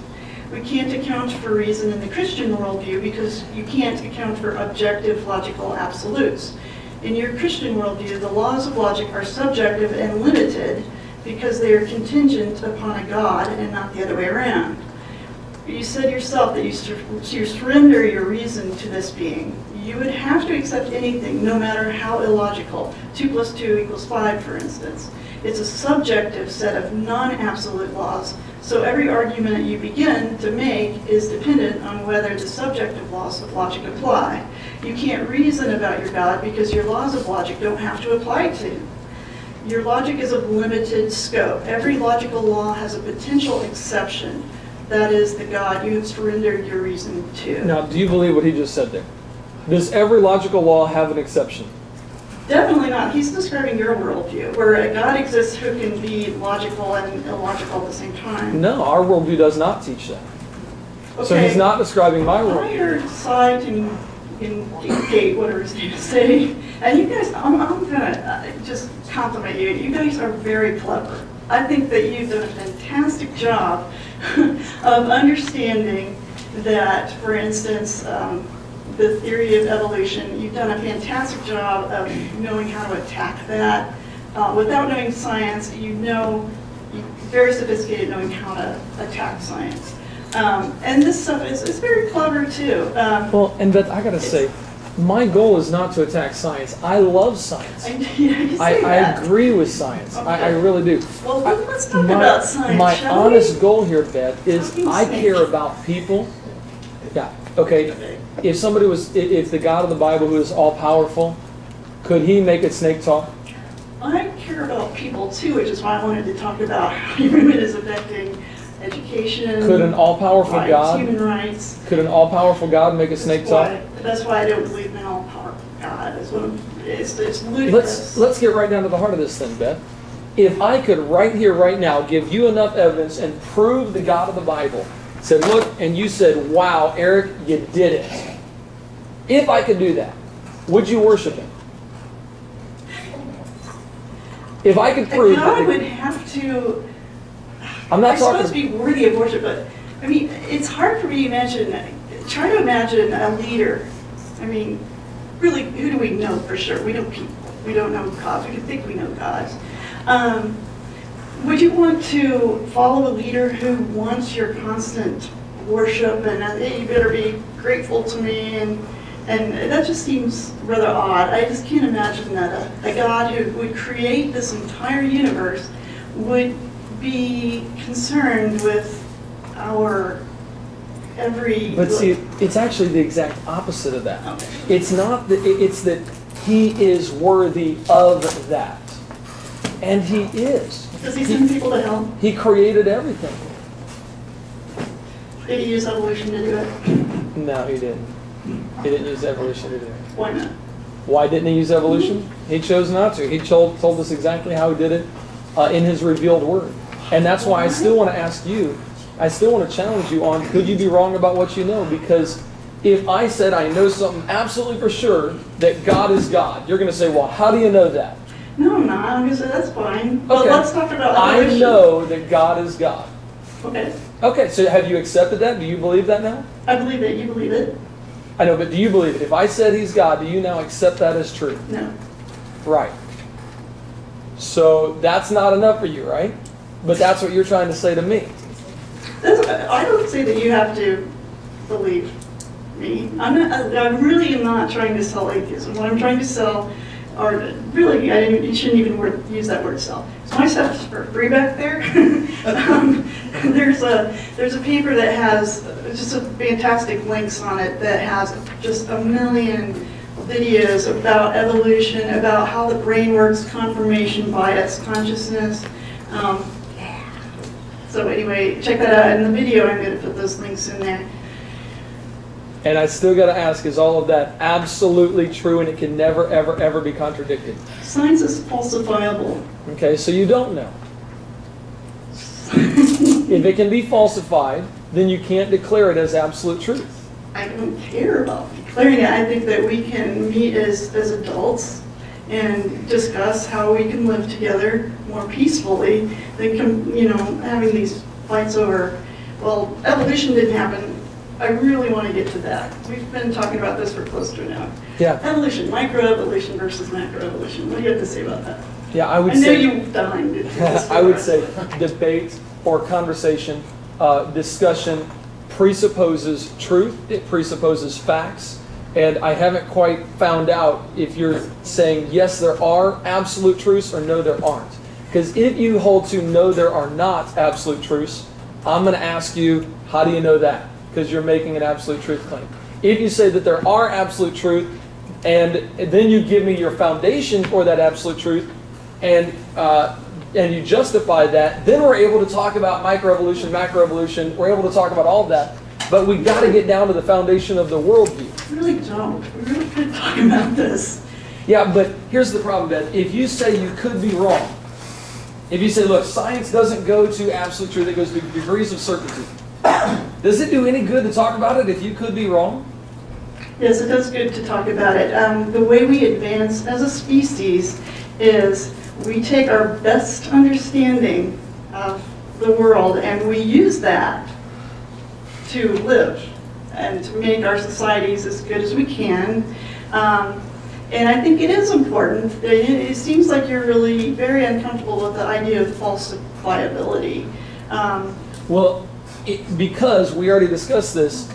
We can't account for reason in the Christian worldview because you can't account for objective, logical absolutes. In your Christian worldview, the laws of logic are subjective and limited because they are contingent upon a God and not the other way around. You said yourself that you surrender your reason to this being. You would have to accept anything, no matter how illogical. 2 + 2 = 5, for instance. It's a subjective set of non-absolute laws, so every argument you begin to make is dependent on whether the subjective laws of logic apply. You can't reason about your God because your laws of logic don't have to apply to you. Your logic is of limited scope. Every logical law has a potential exception. That is the God you have surrendered your reason to. Now, do you believe what he just said there? Does every logical law have an exception? Definitely not. He's describing your worldview, where a God exists who can be logical and illogical at the same time. No, our worldview does not teach that. Okay. So he's not describing my worldview. I heard Sight and Gate, whatever his name is, say, and you guys, I'm going to just compliment you. You guys are very clever. I think that you've done a fantastic job of understanding that, for instance, the theory of evolution, you've done a fantastic job of knowing how to attack that. Without knowing science, you're very sophisticated knowing how to attack science. And this stuff is very clever too. Well, and Beth, I gotta say, my goal is not to attack science. I love science. I agree with science. Okay. I really do. Well, let's talk about science. My shall honest we? goal here, Beth, is I care about people. Yeah. Okay. If somebody was, if the God of the Bible, who is all powerful, could he make a snake talk? I care about people too, which is why I wanted to talk about how human is affecting education. Could an all-powerful rights, God? Human rights. Could an all-powerful God make a snake talk? That's why I don't believe in an all-powerful God. It's ludicrous. Let's get right down to the heart of this thing, Beth. If I could right here, right now, give you enough evidence and prove the God of the Bible, said, look, and you said, wow, Eric, you did it. If I could do that, would you worship him? If I could prove God that would have to. I'm not supposed to be worthy of worship, but I mean, it's hard for me to imagine. Try to imagine a leader. I mean, really, who do we know for sure? We know people. We don't know gods. We can think we know gods. Would you want to follow a leader who wants your constant worship and hey, you better be grateful to me and that just seems rather odd. I just can't imagine that a God who would create this entire universe would be concerned with our every... But see, it's actually the exact opposite of that. Okay. It's not that, it's that he is worthy of that. And he is. Does he send people to hell? He created everything. Did he use evolution to do it? No, he didn't. He didn't use evolution to do it. Why not? Why didn't he use evolution? He chose not to. He told us exactly how he did it in his revealed word. And that's why I still want to ask you, I still want to challenge you on, could you be wrong about what you know? Because if I said I know something absolutely for sure, that God is God, you're going to say, well, how do you know that? No, I'm not. I'm going to say that's fine. But Okay. let's talk about evolution. I know that God is God. Okay. Okay, so have you accepted that? Do you believe that now? I believe it. You believe it? I know, but do you believe it? If I said he's God, do you now accept that as true? No. Right. So that's not enough for you, right? But that's what you're trying to say to me. I don't say that you have to believe me. I really am not trying to sell atheism. What I'm trying to sell, or really, you shouldn't even use that word sell. So my stuff's for free back there. There's a paper that has just a fantastic links on it that has just a million videos about evolution, about how the brain works, confirmation bias, consciousness. So anyway, check that out. In the video, I'm going to put those links in there. And I still got to ask, is all of that absolutely true and it can never, ever, ever be contradicted? Science is falsifiable. Okay, so you don't know. If it can be falsified, then you can't declare it as absolute truth. I don't care about declaring it. I think that we can meet as adults and discuss how we can live together more peacefully than having these fights over, well, evolution didn't happen. I really want to get to that. We've been talking about this for close to an hour. Yeah. Evolution, microevolution versus macroevolution. What do you have to say about that? Yeah, I would I know say. you've dined. I would say debate or conversation, discussion presupposes truth. It presupposes facts. And I haven't quite found out if you're saying yes, there are absolute truths or no, there aren't. Because if you hold to no, there are not absolute truths, I'm going to ask you, how do you know that? Because you're making an absolute truth claim. If you say that there are absolute truth, and then you give me your foundation for that absolute truth, and you justify that, then we're able to talk about microevolution, macroevolution. We're able to talk about all of that. But we've got to get down to the foundation of the worldview. We really don't. We really could talk about this. Yeah, but here's the problem, Beth. If you say you could be wrong, if you say, look, science doesn't go to absolute truth, it goes to degrees of certainty. Does it do any good to talk about it if you could be wrong? Yes, it does good to talk about it. The way we advance as a species is we take our best understanding of the world and we use that to live and to make our societies as good as we can. And I think it is important. It seems like you're really very uncomfortable with the idea of falsifiability. Well, because we already discussed this,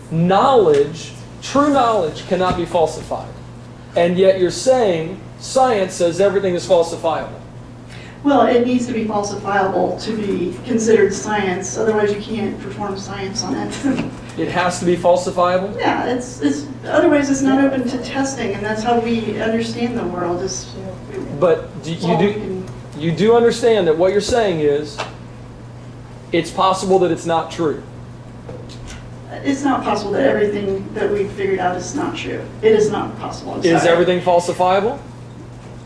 knowledge, true knowledge cannot be falsified. And yet you're saying science says everything is falsifiable. Well, it needs to be falsifiable to be considered science. Otherwise, you can't perform science on it. It has to be falsifiable? Yeah, otherwise it's not open to testing, and that's how we understand the world. But you do understand that what you're saying is it's possible that it's not true. It's not possible that everything that we've figured out is not true. It is not possible. Is everything falsifiable?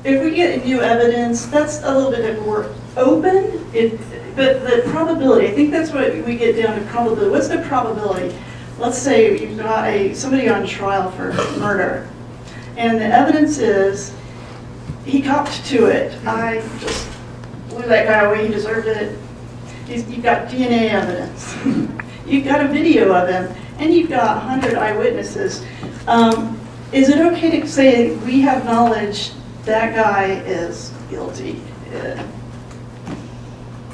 If we get new evidence, that's a little bit more open. But the probability, I think that's what we get down to probability. What's the probability? Let's say you've got somebody on trial for murder, and the evidence is he copped to it. I just blew that guy away. He deserved it. You've got DNA evidence. You've got a video of him, and you've got 100 eyewitnesses. Is it okay to say we have knowledge that guy is guilty?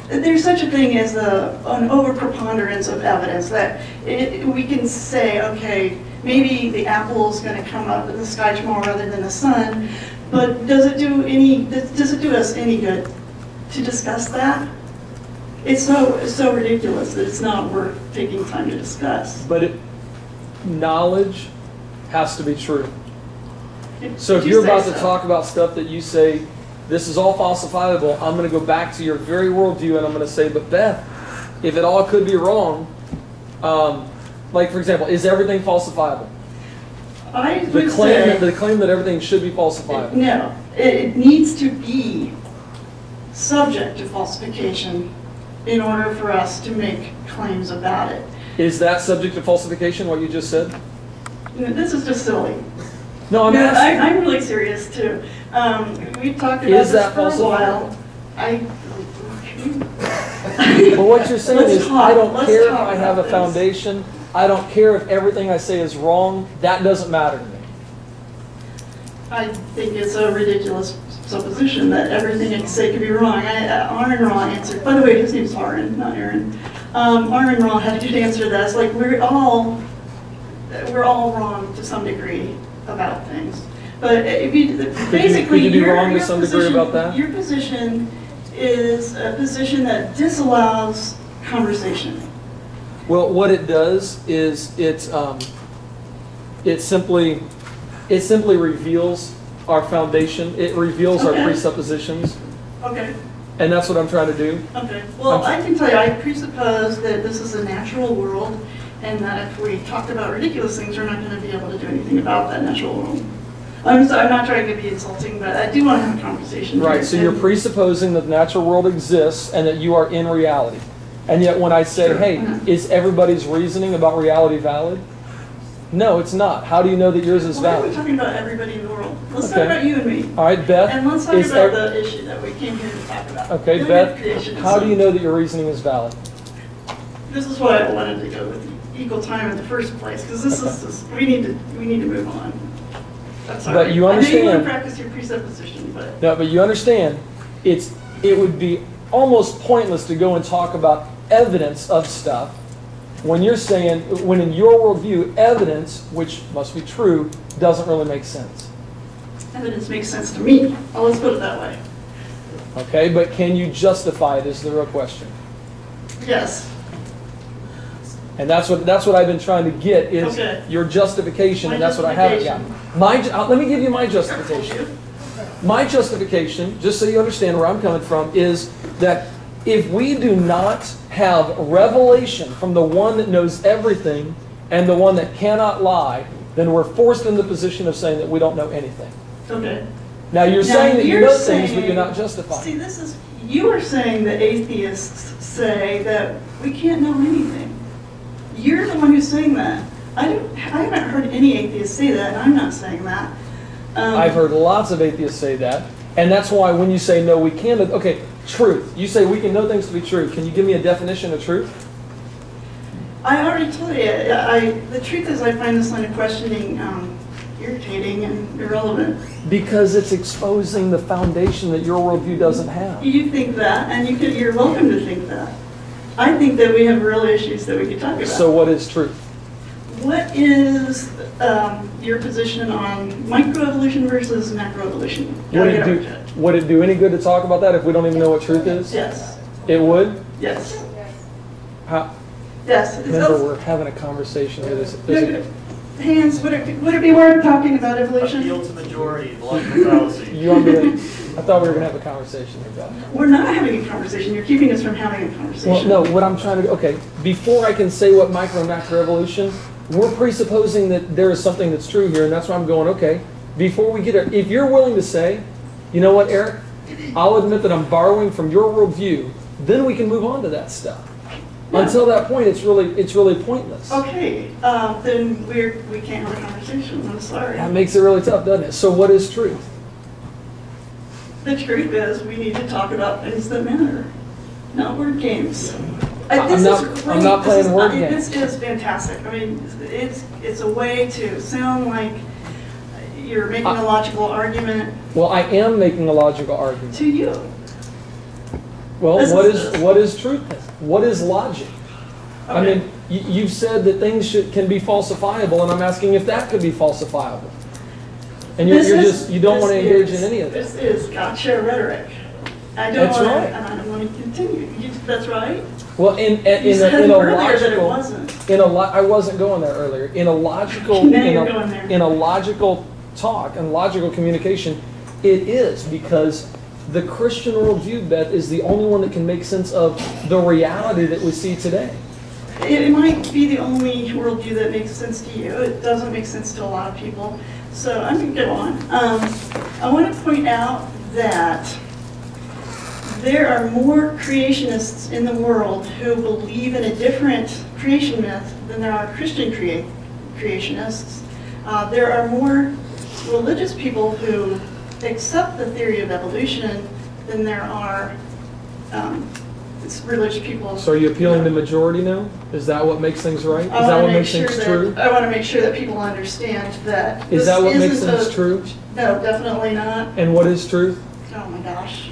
There's such a thing as an overpreponderance of evidence that we can say, okay, maybe the apple is going to come up in the sky tomorrow rather than the sun, but does it do us any good to discuss that? It's so ridiculous that it's not worth taking time to discuss. But knowledge has to be true. So if you're about to talk about stuff that you say, this is all falsifiable, I'm going to go back to your very worldview and I'm going to say, but Beth, if it all could be wrong, like for example, is everything falsifiable? The claim that everything should be falsifiable. No, it needs to be subject to falsification in order for us to make claims about it. Is that subject to falsification, what you just said? This is just silly. No, I'm really serious too. We've talked about this for a while. But what you're saying is, I don't care if I have a foundation. I don't care if everything I say is wrong. That doesn't matter to me. I think it's a ridiculous supposition that everything you say could be wrong. Aaron Raw answered. By the way, his name's Aaron, not Aaron. Aaron Raw had a good answer to that. It's like we're all wrong to some degree about things. But if you, basically, could you be wrong to some degree about that? Your position is a position that disallows conversation. Well, what it does is it simply reveals our foundation. It reveals our presuppositions. Okay. And that's what I'm trying to do. Okay. Well, I can tell you, I presuppose that this is a natural world, and that if we talk about ridiculous things, we're not going to be able to do anything about that natural world. I'm not trying to be insulting, but I do want to have a conversation. Right, so you're presupposing that the natural world exists and that you are in reality. And yet when I say, Sure. hey, is everybody's reasoning about reality valid? No, it's not. How do you know that yours is Why are we valid? talking about everybody in the world? Let's Okay. talk about you and me. All right, Beth. And let's talk is about ev- the issue that we came here to talk about. Okay, Limited Beth, creationism. how do you know that your reasoning is valid? This is why I wanted to go with equal time in the first place, because this is we need to move on. That's all But right. you I know you want understand- to practice your presupposition, but No, but you understand, it would be almost pointless to go and talk about evidence of stuff when you're saying, when in your worldview, evidence, which must be true, doesn't really make sense. evidence makes sense to me. Well, let's put it that way. Okay, but can you justify it is the real question. Yes. And that's what I've been trying to get is Okay. your justification, My and that's what I haven't gotten. Let me give you my justification. My justification, just so you understand where I'm coming from, is that if we do not have revelation from the one that knows everything and the one that cannot lie, then we're forced in the position of saying that we don't know anything. Okay. Now you're Now, saying that you you're know things, but saying- you're not justifying. See, you are saying that atheists say that we can't know anything. You're the one who's saying that. I haven't heard any atheists say that, and I'm not saying that. I've heard lots of atheists say that, and that's why when you say no, we can't. Okay, truth. You say we can know things to be true. Can you give me a definition of truth? I already told you. The truth is, I find this line of questioning irritating and irrelevant. Because it's exposing the foundation that your worldview doesn't have. You think that, and you're welcome to think that. I think that we have real issues that we could talk about. So what is truth? What is your position on microevolution versus macroevolution? Would it do any good to talk about that if we don't even know what truth is? Yes. It would? Yes. How, Yes. remember, we're having a conversation here. Hands, would it be worth talking about evolution? Appeal to majority, logical fallacy. You want me to, I thought we were going to have a conversation here about it. We're not having a conversation. You're keeping us from having a conversation. Well, no, what I'm trying to, okay, before I can say what micro and macroevolution, we're presupposing that there is something that's true here, and that's why I'm going, okay, before we get there, if you're willing to say, you know what, Eric, I'll admit that I'm borrowing from your worldview, then we can move on to that stuff. Yeah. Until that point, it's really pointless. Okay, then we can't have a conversation. I'm sorry. That makes it really tough, doesn't it? So what is truth? The truth is, we need to talk about things that matter, not word games. I'm not playing word games. This is fantastic. I mean, it's a way to sound like you're making a logical argument Well, I am making a logical argument. to you. Well, This is- what is truth then? What is logic? I Okay. mean, you've said that things can be falsifiable, and I'm asking if that could be falsifiable. And you don't want to engage in any of this. This is gotcha rhetoric. I don't That's want right. to, and I don't want to continue. That's right. Well, in You said a earlier that it logical, wasn't. I wasn't going there earlier. In a logical, Now you're going there. in a logical talk and logical communication, it is because the Christian worldview, Beth, is the only one that can make sense of the reality that we see today. It might be the only worldview that makes sense to you. It doesn't make sense to a lot of people. So I'm going to go on. I want to point out that there are more creationists in the world who believe in a different creation myth than there are Christian creationists. There are more religious people who accept the theory of evolution than there are religious people. So are you appealing to majority now? Is that what makes things right? Is I that wanna what make makes sure things that- true? I want to make sure that people understand that. Is that what makes isn't things a- true? No, definitely not. And what is truth? Oh my gosh.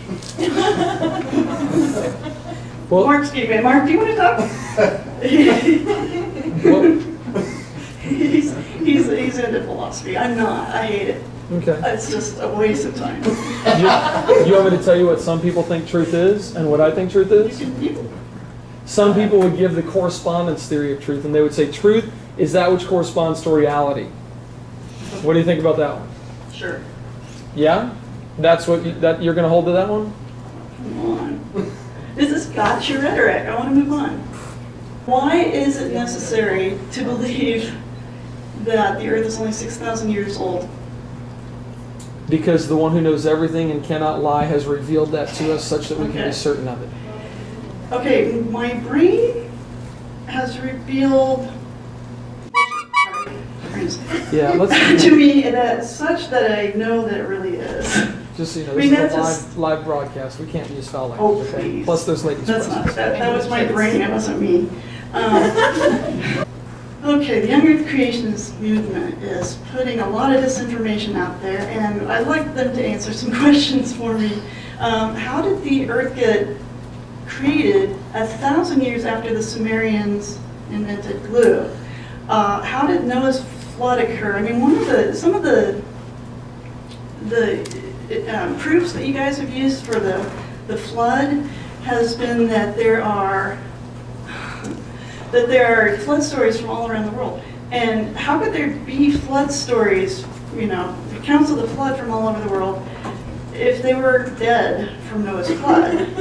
Well, Mark's giving. Mark, do you want to talk? well, he's into philosophy. I'm not. I hate it. okay. It's just a waste of time. You want me to tell you what some people think truth is and what I think truth is? Some people would give the correspondence theory of truth, and they would say truth is that which corresponds to reality. What do you think about that one? Sure. Yeah? That's what you're going to hold to that one? Come on. This is gotcha rhetoric. I want to move on. Why is it necessary to believe that the Earth is only 6,000 years old? Because the one who knows everything and cannot lie has revealed that to us such that we can be certain of it. Okay, my brain has revealed Yeah, let's to me that such that I know that it really is. just so you know, I mean, this is that's a live broadcast. We can't use foul Oh, language. Okay? please. Plus, there's ladies That's present. not, that was my brain, that wasn't me. Okay, the Young Earth Creationist movement is putting a lot of disinformation out there, and I'd like them to answer some questions for me. How did the Earth get created 1,000 years after the Sumerians invented glue? How did Noah's flood occur? I mean, some of the proofs that you guys have used for the flood has been that there are flood stories from all around the world. And how could there be flood stories, accounts of the flood from all over the world, if they were dead from Noah's flood?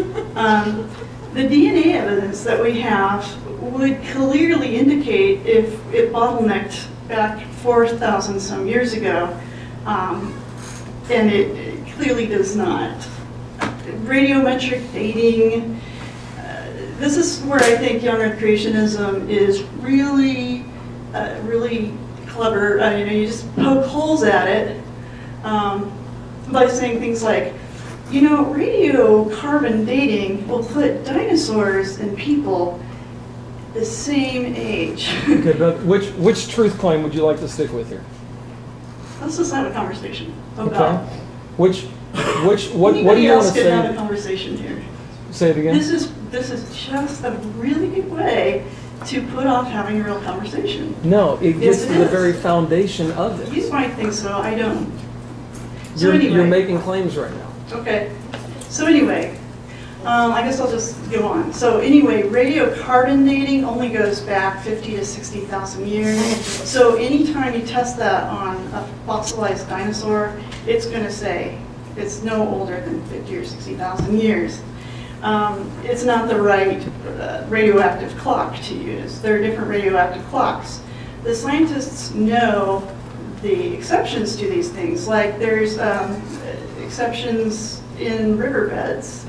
The DNA evidence that we have would clearly indicate if it bottlenecked back 4,000 some years ago, and it clearly does not. Radiometric dating, this is where I think young Earth creationism is really, really clever. You just poke holes at it by saying things like, radiocarbon dating will put dinosaurs and people the same age. Okay, but which truth claim would you like to stick with here? Let's just have a conversation about. Okay. What do you want to say? Have a conversation here. Say it again. This is just a really good way to put off having a real conversation. No, it gets to the is. very foundation of it. You might think so, I don't. So You're making claims right now. Okay. So anyway, I guess I'll just go on. So anyway, radiocarbon dating only goes back 50 to 60,000 years. So anytime you test that on a fossilized dinosaur, it's going to say it's no older than 50 or 60,000 years. It's not the right radioactive clock to use. There are different radioactive clocks. The scientists know the exceptions to these things, like there's exceptions in riverbeds,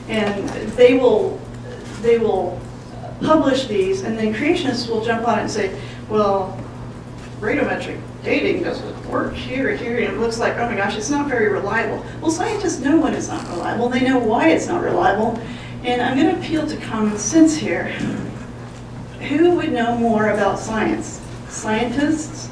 and they will publish these, and then creationists will jump on it and say, well, radiometric dating doesn't work here, and it looks like, oh my gosh, it's not very reliable. Well, scientists know when it's not reliable. They know why it's not reliable. And I'm going to appeal to common sense here. Who would know more about science? Scientists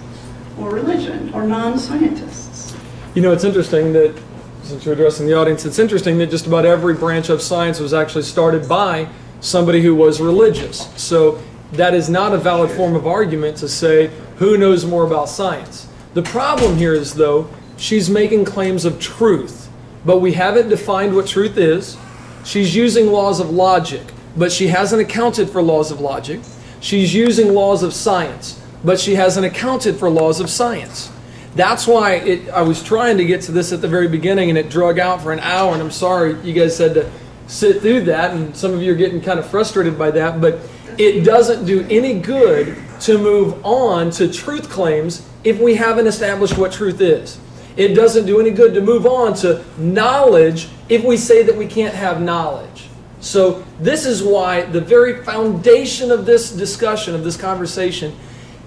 or religion or non-scientists? It's interesting that, since you're addressing the audience, it's interesting that just about every branch of science was actually started by somebody who was religious. So that is not a valid form of argument to say who knows more about science. The problem here is, though, she's making claims of truth, but we haven't defined what truth is. She's using laws of logic, but she hasn't accounted for laws of logic. She's using laws of science, but she hasn't accounted for laws of science. That's why I was trying to get to this at the very beginning, and it drug out for an hour, and I'm sorry you guys had to sit through that, and some of you are getting kind of frustrated by that, but it doesn't do any good to move on to truth claims if we haven't established what truth is. It doesn't do any good to move on to knowledge if we say that we can't have knowledge. So this is why the very foundation of this discussion, of this conversation,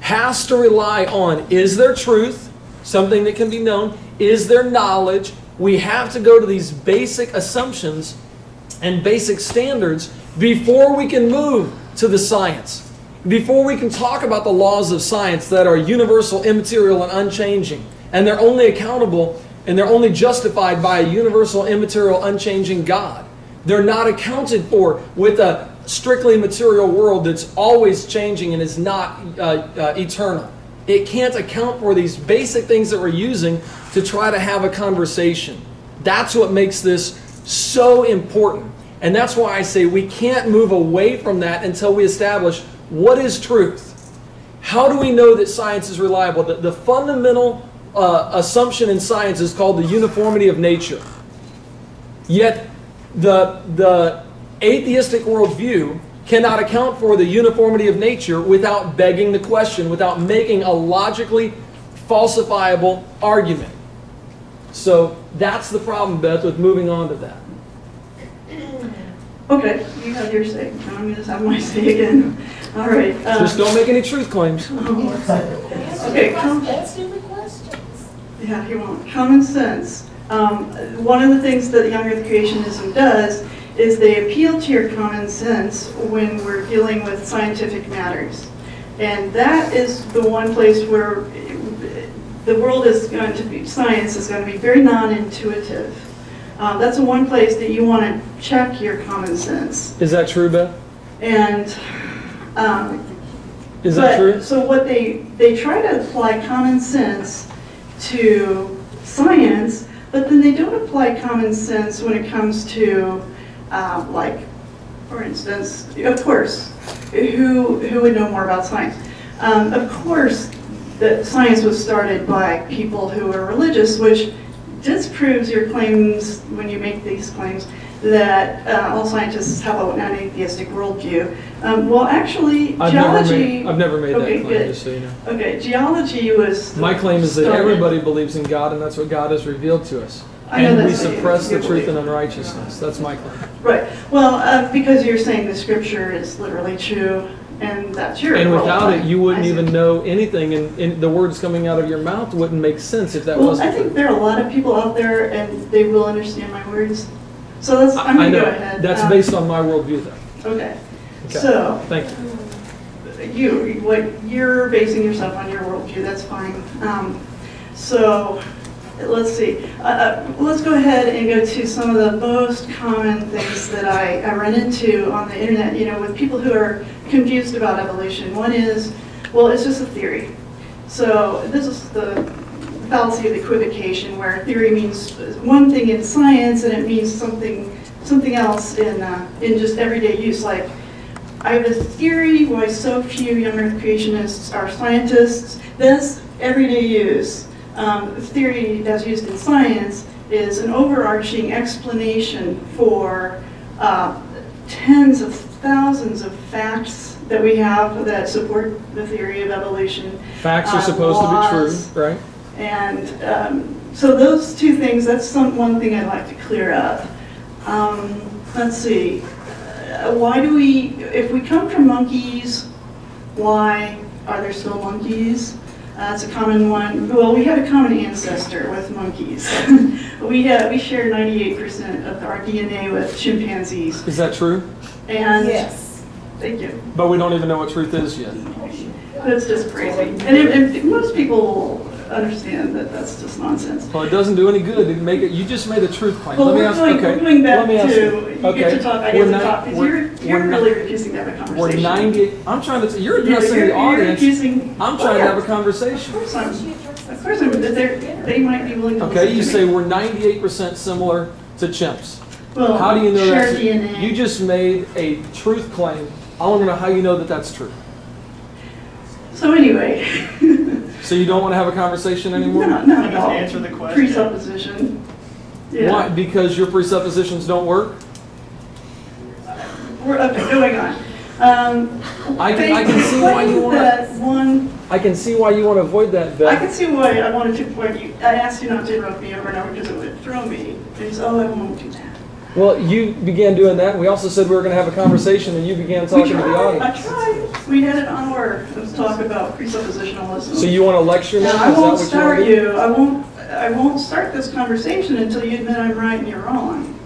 has to rely on, is there truth, something that can be known? Is there knowledge? We have to go to these basic assumptions and basic standards before we can move to the science. Before we can talk about the laws of science that are universal, immaterial, and unchanging. And they're only accountable and they're only justified by a universal, immaterial, unchanging God. They're not accounted for with a strictly material world that's always changing and is not eternal. It can't account for these basic things that we're using to try to have a conversation. That's what makes this so important. And that's why I say we can't move away from that until we establish what is truth. How do we know that science is reliable? The fundamental assumption in science is called the uniformity of nature. Yet the atheistic worldview cannot account for the uniformity of nature without begging the question, without making a logically falsifiable argument. So that's the problem, Beth, with moving on to that. Okay, you have your say. Now I'm going to have my say again. All right. Just don't make any truth claims. Okay, That's stupid questions. yeah, you won't. Common sense. One of the things that young earth creationism does is they appeal to your common sense when we're dealing with scientific matters. And that is the one place where the world is going to be, science is going to be very non-intuitive. That's the one place that you want to check your common sense. Is that true, Beth? And Is that true? So what they try to apply common sense to science, but then they don't apply common sense when it comes to, like, for instance, of course, who would know more about science? Of course, that science was started by people who are religious, which disproves your claims when you make these claims that all scientists have an atheistic worldview. Well, actually, geology... I've never made that okay, claim, good. just so you know. Okay, geology was... My claim is that started- everybody believes in God, and that's what God has revealed to us. I know And we that's what suppress the you truth believe. and unrighteousness. That's my claim. Right. Well, because you're saying the scripture is literally true, and that's your And role. without it, you wouldn't I see. even know anything, and the words coming out of your mouth wouldn't make sense if that Well, wasn't I think true. there are a lot of people out there, and they will understand my words. So that's, I'm I going to know. go ahead. That's based on my worldview, though. Okay. Okay. So, Thank you. you're basing yourself on your worldview, that's fine. So, let's see. Let's go ahead and go to some of the most common things that I run into on the internet, with people who are confused about evolution. One is, well, it's just a theory. So this is the fallacy of equivocation, where theory means one thing in science and it means something else in just everyday use. Like, I have a theory why so few young earth creationists are scientists. That's everyday use. Theory, as used in science, is an overarching explanation for tens of thousands of facts that we have that support the theory of evolution. Facts are supposed to be laws. true, right? And so those two things, that's one thing I'd like to clear up. Let's see. Why do if we come from monkeys, why are there still monkeys? That's a common one. Well, we had a common ancestor with monkeys. we share 98% of our DNA with chimpanzees. Is that true? And Yes. thank you. But we don't even know what truth is yet. That's just crazy. And most people understand that that's just nonsense. Well, it doesn't do any good to make it. You just made a truth claim. Well, Let me we're ask. going, Okay. we're going back Let me ask to, you. you get to talk, I get to talk, because you're really refusing to have a conversation. We're 90. I'm trying to. You're addressing You're the audience. refusing. I'm trying to have a conversation. Of course I'm, they might be willing to Okay, you listen say to me. we're 98% similar to chimps. Well, How do you know share that? DNA. You just made a truth claim. I want to know how you know that that's true. So anyway. So you don't want to have a conversation anymore? Not Just at all. answer the question. Presupposition. Yeah. Why? Because your presuppositions don't work? Okay, going on. I can see why you want that one. I can see why you want to avoid that, I Beth. can see why I wanted to avoid you. I asked you not to interrupt me over and over because it would throw me. And you said, oh, I won't do that. Well, you began doing that. We also said we were going to have a conversation, and you began talking to the I audience. tried. We had an hour to talk about presuppositionalism. So you want to lecture now? Now, I Is that won't what start you want to do? I won't start this conversation until you admit I'm right and you're wrong.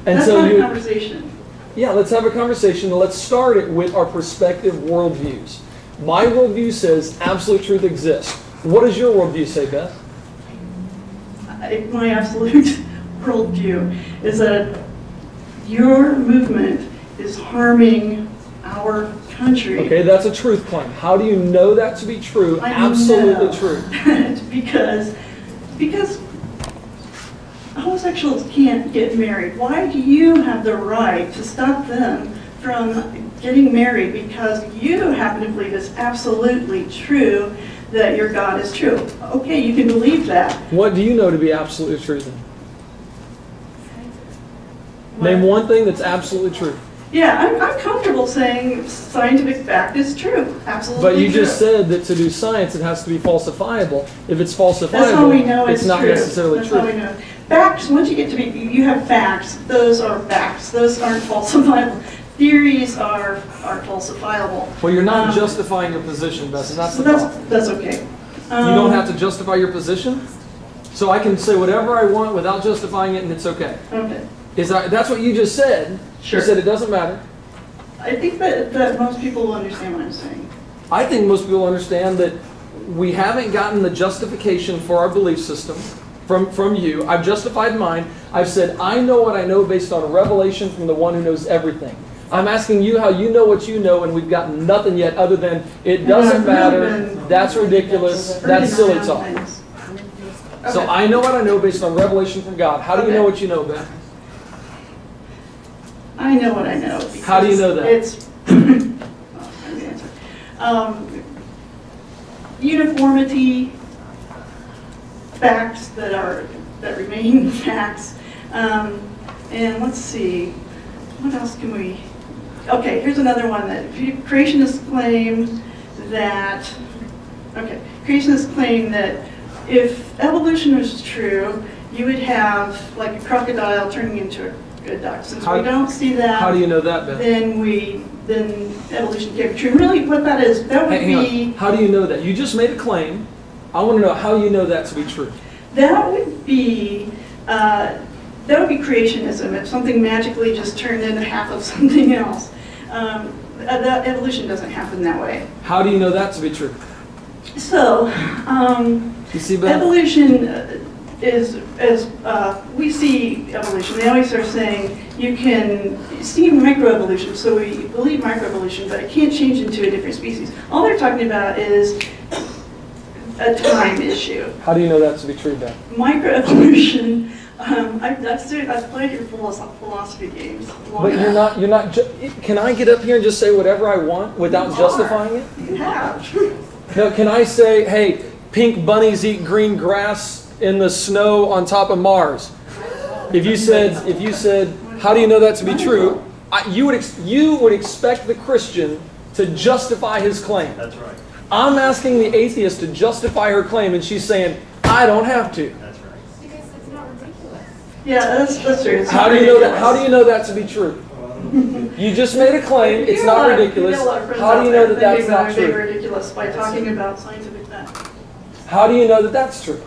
And That's so not a you, conversation. yeah, let's have a conversation. And let's start it with our perspective worldviews. My worldview says absolute truth exists. What does your worldview say, Beth? My absolute worldview is that your movement is harming our country. Okay, that's a truth claim. How do you know that to be true? I Absolutely know. true. because homosexuals can't get married. Why do you have the right to stop them from getting married because you happen to believe it's absolutely true that your God is true? Okay, you can believe that. What do you know to be absolutely true then? What? Name one thing that's absolutely true. Yeah, I'm comfortable saying scientific fact is true. Absolutely. But you true. just said that to do science, it has to be falsifiable. If it's falsifiable, That's how we know it's not true. necessarily That's true. how we know. Facts, once you get to be, you have facts. Those are facts. Those aren't falsifiable. Theories are falsifiable. Well, you're not justifying your position, Bess, and that's So the problem. that's okay. You don't have to justify your position? So I can say whatever I want without justifying it, and it's okay. Okay. That's what you just said. Sure. You said it doesn't matter. I think that most people will understand what I'm saying. I think most people understand that we haven't gotten the justification for our belief system from you. I've justified mine. I've said, I know what I know based on revelation from the one who knows everything. I'm asking you how you know what you know, and we've gotten nothing yet other than it doesn't matter, that's ridiculous, that's silly talk. So I know what I know based on revelation from God. How do you know what you know, Ben? I know what I know. How do you know that? It's uniformity, facts that remain facts, and let's see, what else can we? Okay, here's another one that creationists claim that. Okay, creationists claim that if evolution was true, you would have like a crocodile turning into a duck. Since we don't see that, how do you know that, Ben? then evolution can't be true. Really, what that is, that would be. How do you know that? You just made a claim. I want to know how you know that to be true. That would be creationism. If something magically just turned into half of something else, that evolution doesn't happen that way. How do you know that to be true? So, you see, Ben? evolution is, as we see evolution, they always are saying you can see microevolution, so we believe microevolution, but it can't change into a different species. All they're talking about is a time issue. How do you know that to be true, Ben? Microevolution, I've played your philosophy games. But you're not, can I get up here and just say whatever I want without justifying it? You have. No, can I say, hey, pink bunnies eat green grass in the snow on top of Mars? If you said, how do you know that to be true? You would expect the Christian to justify his claim. That's right. I'm asking the atheist to justify her claim, and she's saying, I don't have to. That's right. Because it's not ridiculous. Yeah, that's true. It's How do you know that? How do you know that to be true? You just made a claim. It's not ridiculous. How do you know that that's not true? true? Ridiculous by talking about scientific facts. How do you know that that's true?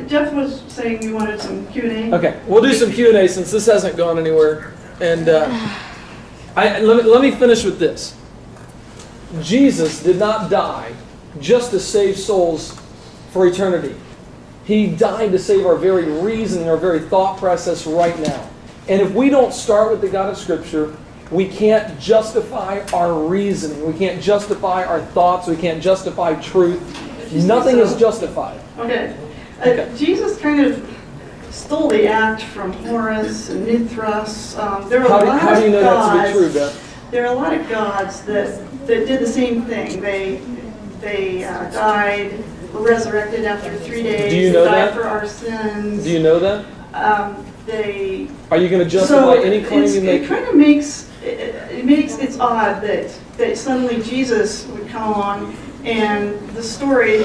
Jeff was saying you wanted some Q&A. Okay, we'll do some Q&A since this hasn't gone anywhere. And let me finish with this. Jesus did not die just to save souls for eternity. He died to save our very reason, our very thought process right now. And if we don't start with the God of Scripture, we can't justify our reasoning. We can't justify our thoughts. We can't justify truth. Nothing is justified. Okay. Okay. Jesus kind of stole the act from Horus and Mithras. There are How do you know that to be true, Beth? There are a lot of gods that did the same thing. They died, were resurrected after 3 days. Do you know died that? for our sins. Do you know that? Are you going to justify any claim you make? It kind of makes it's odd that suddenly Jesus would come along and the story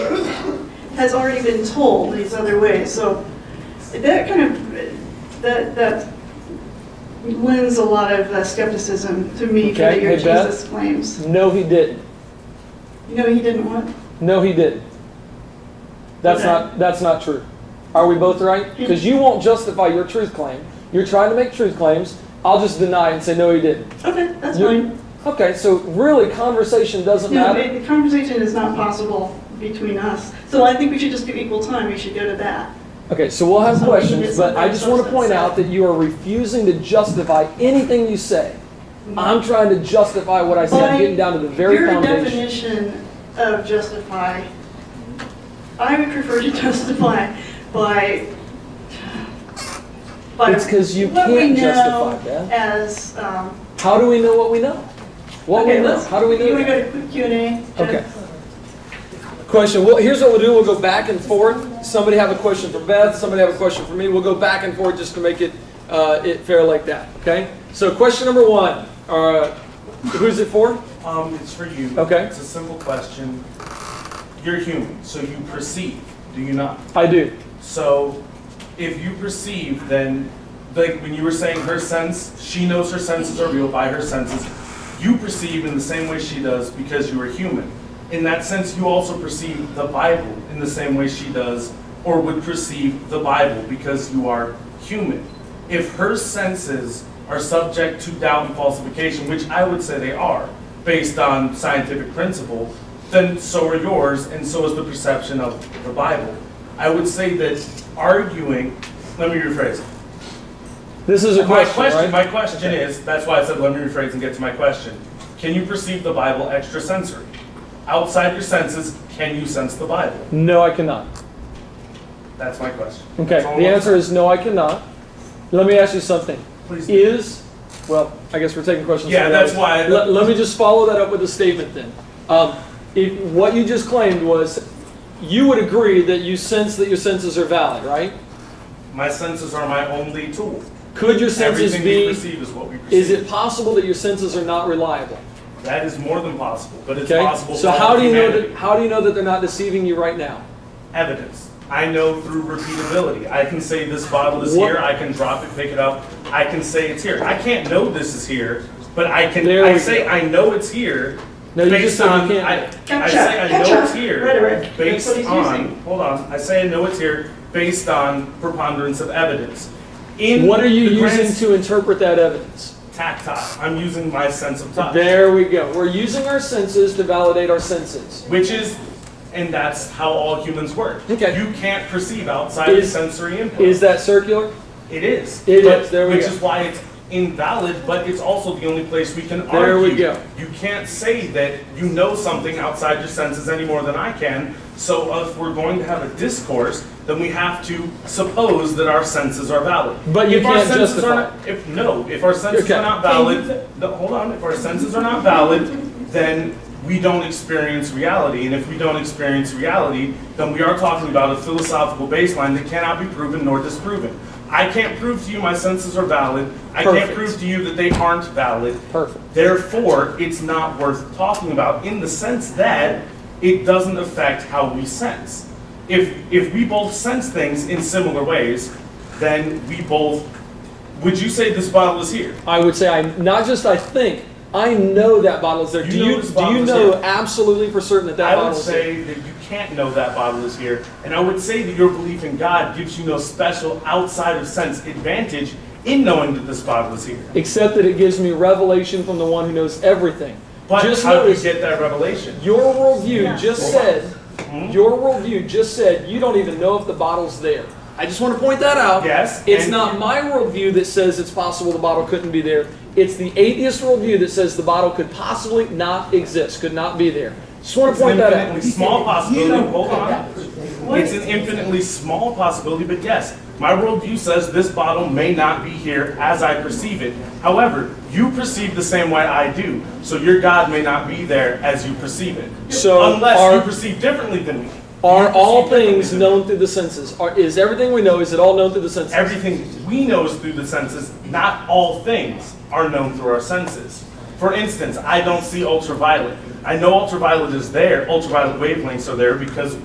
has already been told these other ways. So that kind of that lends a lot of skepticism to me for your Jesus claims. No, he didn't. You know he didn't what? No, he didn't. That's not true. Are we both right? Because you won't justify your truth claim. You're trying to make truth claims. I'll just deny and say, no, he didn't. Okay, that's fine. Okay, so really conversation doesn't matter? The conversation is not possible between us. So I think we should just do equal time. We should go to that. Okay, so we'll have questions, but I just want to point out that you are refusing to justify anything you say. I'm trying to justify what I say. I'm getting down to the very foundation. Your definition of justify, I would prefer to justify by it's because you can't justify that. As how do we know what we know? What we know? How do we know? You want to go to quick Q&A? Okay. Question. Well, here's what we'll do. We'll go back and forth. Somebody have a question for Beth. Somebody have a question for me. We'll go back and forth just to make it fair like that. Okay. So question number one. Who's it for? It's for you. Okay. It's a simple question. You're human, so you perceive, do you not? I do. So if you perceive, then, like when you were saying her sense, she knows her senses are real by her senses. You perceive in the same way she does because you are human. In that sense, you also perceive the Bible in the same way she does, or would perceive the Bible because you are human. If her senses are subject to doubt and falsification, which I would say they are, based on scientific principle, then so are yours, and so is the perception of the Bible. I would say that arguing, let me rephrase. This is a question, right? My question is, that's why I said let me rephrase and get to my question. Can you perceive the Bible extrasensory? Outside your senses, can you sense the Bible? No, I cannot. That's my question. Okay, the answer is no, I cannot. Let me ask you something. Please. Well, I guess we're taking questions. Yeah, that's why. Let me just follow that up with a statement then. If what you just claimed was, you would agree that you sense that your senses are valid, right? My senses are my only tool. Could your senses Everything be? we perceive is what we perceive. Is it possible that your senses are not reliable? That is more than possible, but it's Okay. possible. So for how all do you know humanity. that? How do you know that they're not deceiving you right now? Evidence. I know through repeatability. I can say this bottle is What? here. I can drop it, pick it up. I can say it's here. I can't know this is here, but I can. There I we say go. I know it's here. No, you just based said you on can't. I say I know it's here Rhetoric. based That's what he's on. using. Hold on. I say I know it's here based on preponderance of evidence. In What are you the using grand- to interpret that evidence? Tactile. I'm using my sense of touch. There we go. We're using our senses to validate our senses. Which is, and that's how all humans work. Okay. You can't perceive outside of sensory input. Is that circular? It is. It But- is. There we which go. is why it's invalid, but it's also the only place we can There argue. we go. You can't say that you know something outside your senses any more than I can. So if we're going to have a discourse, then we have to suppose that our senses are valid. But you If our can't senses justify are not, if our senses Okay. are not valid, hold on. If our senses are not valid, then we don't experience reality. And if we don't experience reality, then we are talking about a philosophical baseline that cannot be proven nor disproven. I can't prove to you my senses are valid. I can't Perfect. prove to you that they aren't valid. Perfect. Therefore, it's not worth talking about in the sense that it doesn't affect how we sense. If we both sense things in similar ways, then we both, would you say this bottle is here? I would say not just I think, I know that bottle is there. You Do know you this bottle is know here. absolutely for certain that I bottle would is there? say that you can't know that bottle is here. And I would say that your belief in God gives you no special outside of sense advantage in knowing that this bottle is here. Except that it gives me revelation from the one who knows everything. But Just how do you notice, get that revelation? your worldview Yeah. just Hold on. said, your worldview just said you don't even know if the bottle's there. I just want to point that out. Yes, It's and- not my worldview that says it's possible the bottle couldn't be there. It's the atheist worldview that says the bottle could possibly not exist, could not be there. Just want It's to an point that out. infinitely small possibility. Hold on. It's an infinitely small possibility, but yes, my worldview says this bottle may not be here as I perceive it. However, you perceive the same way I do, so your God may not be there as you perceive it. So unless you perceive differently than me. Are You all perceive differently things than me. known through the senses? Is everything we know, is it all known through the senses? Everything we know is through the senses. Not all things are known through our senses. For instance, I don't see ultraviolet. I know ultraviolet is there. Ultraviolet wavelengths are there because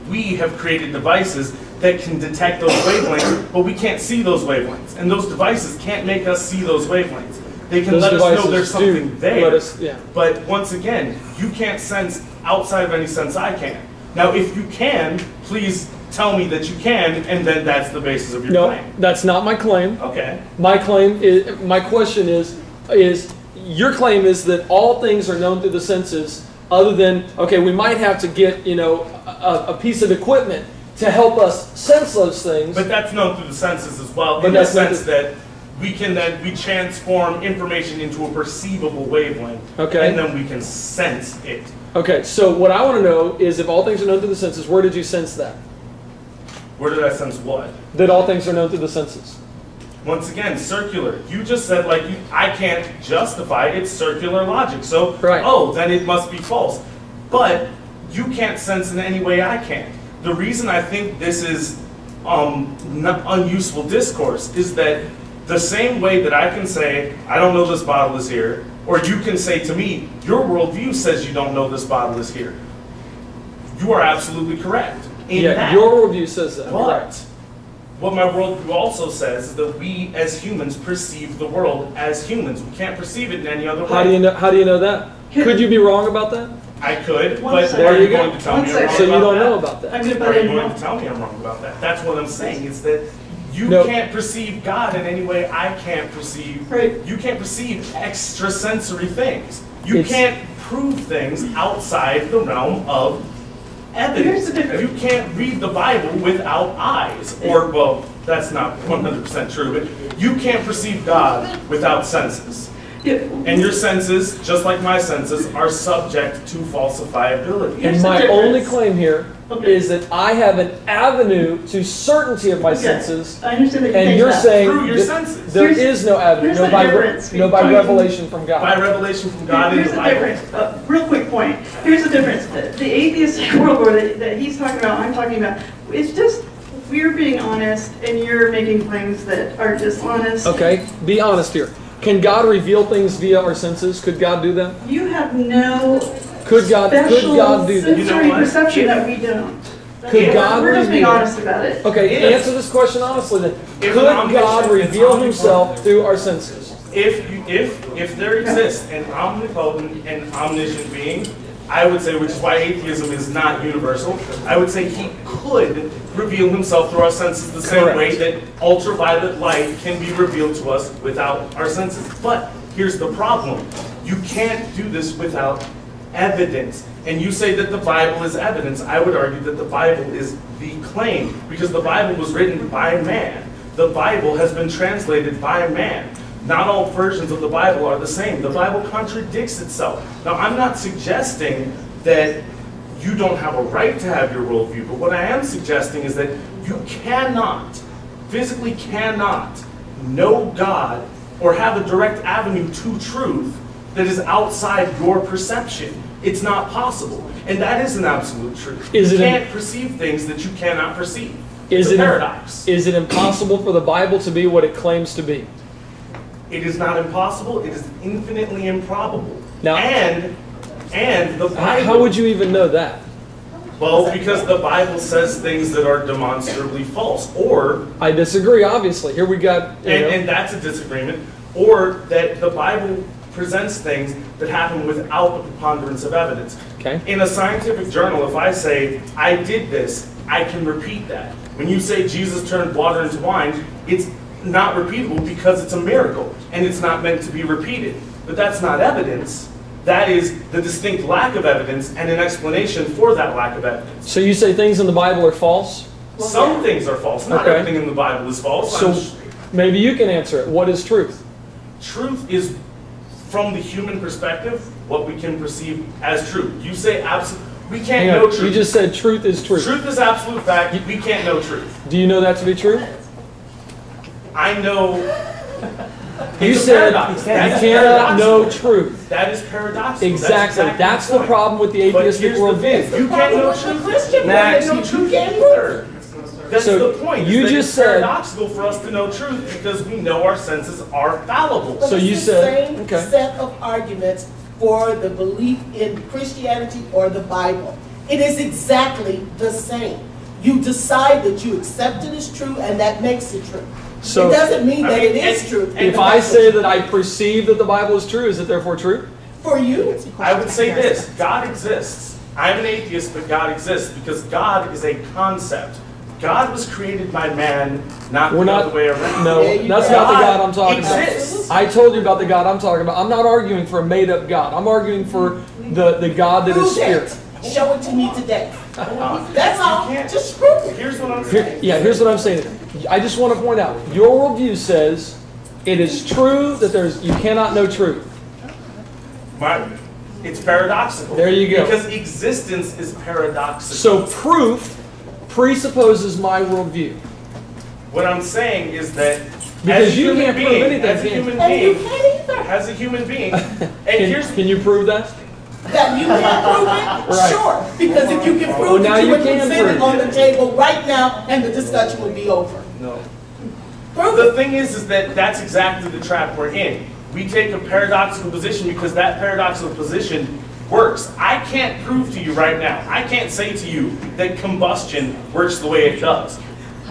we have created devices that can detect those wavelengths, but we can't see those wavelengths. And those devices can't make us see those wavelengths. They can Those let us know devices there's do something there. let us- yeah. But once again, you can't sense outside of any sense I can. Now, if you can, please tell me that you can, and then that's the basis of your No, claim. that's not my claim. Okay. My claim is, my question is your claim is that all things are known through the senses, other than, okay, we might have to get, a piece of equipment to help us sense those things. But that's known through the senses as well, But in the that's not sense that we transform information into a perceivable wavelength, Okay. and then we can sense it. Okay, so what I want to know is if all things are known through the senses, where did you sense that? Where did I sense what? That all things are known through the senses. Once again, circular. You just said, I can't justify it. It's circular logic. So, Right. then it must be false. But you can't sense in any way I can. The reason I think this is unuseful discourse is that The same way that I can say, I don't know this bottle is here, or you can say to me, your worldview says you don't know this bottle is here. You are absolutely correct. Yeah, your worldview says that. But what my worldview also says is that we as humans perceive the world as humans. We can't perceive it in any other way. How do you know that? Could you be wrong about that? I could, One but second. are you going to tell me I'm wrong about that? So you don't know about that. I'm going to Are butt you in. going to tell me I'm wrong about that? That's what I'm saying. Is that you No. can't perceive God in any way I can't perceive. Right. You can't perceive extrasensory things. You It's- can't prove things outside the realm of evidence. Here's the difference. You can't read the Bible without eyes. Or, well, that's not 100% true, but you can't perceive God without senses. Yeah. And your senses, just like my senses, are subject to falsifiability. And Here's the my difference. only claim here Okay. is that I have an avenue to certainty of my Okay. senses, I understand that you and think you're that. saying Through your that senses. there Here's- is no avenue, here's no the by, difference no by between- revelation from God. By revelation from God in Here's the the Bible. difference. Real quick point. Here's the difference. The atheistic worldview that he's talking about, I'm talking about, it's just we're being honest and you're making claims that are dishonest. Okay, be honest here. Can God reveal things via our senses? Could God do that? You have no Could God do that? special sensory You know what? perception that we don't. Could God We're just being reveal- honest about it. Okay, If- answer this question honestly then. If Could an omniscient- God it's reveal omnipotent. himself through our senses? If there exists an omnipotent and omniscient being, I would say, which is why atheism is not universal, I would say he could reveal himself through our senses the same Correct. way that ultraviolet light can be revealed to us without our senses. But here's the problem. You can't do this without evidence. And you say that the Bible is evidence. I would argue that the Bible is the claim, because the Bible was written by man. The Bible has been translated by man. Not all versions of the Bible are the same. The Bible contradicts itself. Now, I'm not suggesting that you don't have a right to have your worldview, but what I am suggesting is that you cannot, physically cannot, know God or have a direct avenue to truth that is outside your perception. It's not possible. And that is an absolute truth. Is You it can't perceive things that you cannot perceive. Is It's a it paradox. Is it impossible for the Bible to be what it claims to be? It is not impossible. It is infinitely improbable. Now- and the Bible. How would you even know that? Well, because the Bible says things that are demonstrably false, or I disagree, obviously. Here we got, you know, and that's a disagreement, or that the Bible presents things that happen without the preponderance of evidence. Okay. In a scientific journal, if I say I did this, I can repeat that. When you say Jesus turned water into wine, it's not repeatable because it's a miracle and it's not meant to be repeated. But that's not evidence. That is the distinct lack of evidence and an explanation for that lack of evidence. so you say things in the Bible are false? Some things are false. Not Okay. everything in the Bible is false. So maybe you can answer it. What is truth? Truth is, from the human perspective, what we can perceive as truth. You say absolute. We can't Hang know on. truth. You just said truth is truth. Truth is absolute fact. We can't know truth. Do you know that to be true? I know. You It's a said paradox. you That is cannot paradoxical. know truth. That is paradoxical. Exactly. That's the point. problem with the But atheistic here's the thing. worldview. You can't know truth. Christian, Max, no You truth can't either. either. That's So the point. you is that just it's said- paradoxical for us to know truth because we know our senses are fallible. But So it's you the said- same okay. set of arguments for the belief in Christianity or the Bible. It is exactly the same. You decide that you accept it as true, and that makes it true. So it doesn't mean that it and- is true. if I say that I perceive that the Bible is true, is it therefore true? For you, I would say this, God exists. I'm an atheist, but God exists because God is a concept. God was created by man, not We're the not. other way around. No, There you that's go. not the God I'm talking exists. about. I told you about the God I'm talking about. I'm not arguing for a made-up God. I'm arguing for the God that is prove spirit. it. Show it to me today. That's all. You can't. Just prove it. Here's what I'm Here, saying. yeah, here's what I'm saying. I just want to point out, your worldview says it is true that you cannot know truth. It's paradoxical. There you go. Because existence is paradoxical. So proof presupposes my worldview. What I'm saying is that Because as a you human can't prove being, anything, as a can you? human And you being, can't either. as a human being, and Can you prove that? That you can prove it? Right. Sure. Because if you can Well, prove now it, you you would can present prove it it. on the table right now, and the discussion would be over. no. The thing is that that's exactly the trap we're in. We take a paradoxical position because that paradoxical position works. I can't prove to you right now, I can't say to you that combustion works the way it does.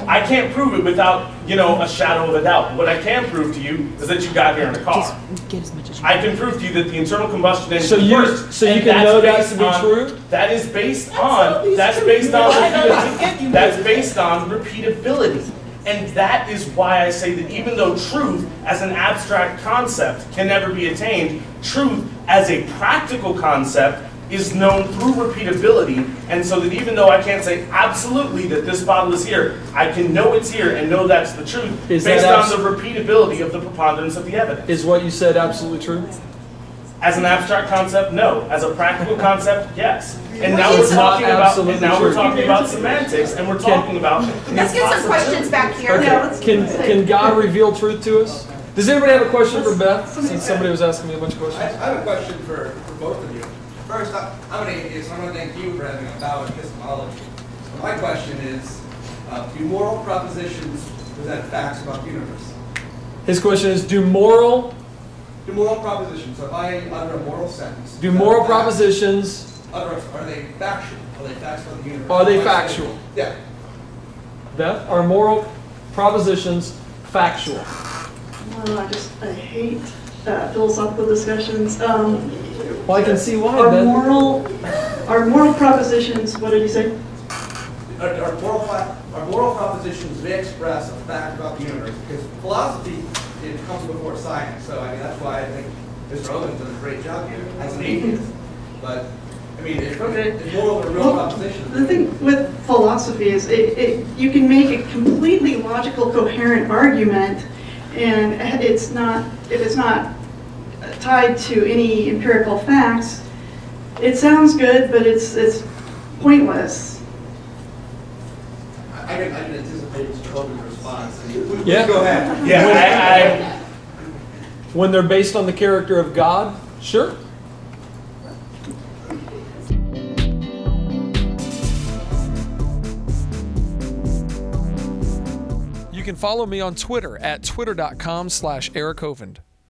I can't prove it without, a shadow of a doubt. What I can prove to you is that you got here in a car. Just get as much as you I can prove to you that the internal combustion engine works. So you can know that to be true? That is based on repeatability. And that is why I say that even though truth as an abstract concept can never be attained, truth as a practical concept is known through repeatability. And so that even though I can't say absolutely that this bottle is here, I can know it's here and know that's the truth based on the repeatability of the preponderance of the evidence. Is what you said absolutely true? As an abstract concept, no. As a practical concept, yes. And now It's not absolutely we're true. talking about semantics, and we're talking about. Let's get some questions back here. Okay. Can God reveal truth to us? Does anybody have a question for Beth? Since somebody was asking me a bunch of questions. I have a question for both of you. First, I'm an atheist, so I'm going to thank you for having a valid epistemology. My question is, do moral propositions present facts about the universe? His question is, do moral propositions, so if I utter a moral sentence, Do moral propositions, are they factual? Are they facts about the universe? are they factual? Yeah. Beth, are moral propositions factual? I hate philosophical discussions. Well, I can see why, Our Beth. moral propositions, what did you say? Our moral propositions, they express a fact about the universe, because philosophy, it comes before science. So that's why I think Mr. Hovind does a great job here as an atheist. But if moral are real propositions. The thing with philosophy is you can make a completely logical, coherent argument, and if it's not tied to any empirical facts, it sounds good, but it's pointless. I can anticipate Mr. Hovind's response. Yeah. Go ahead. Yeah, When they're based on the character of God, sure. You can follow me on Twitter at twitter.com/Eric Hovind.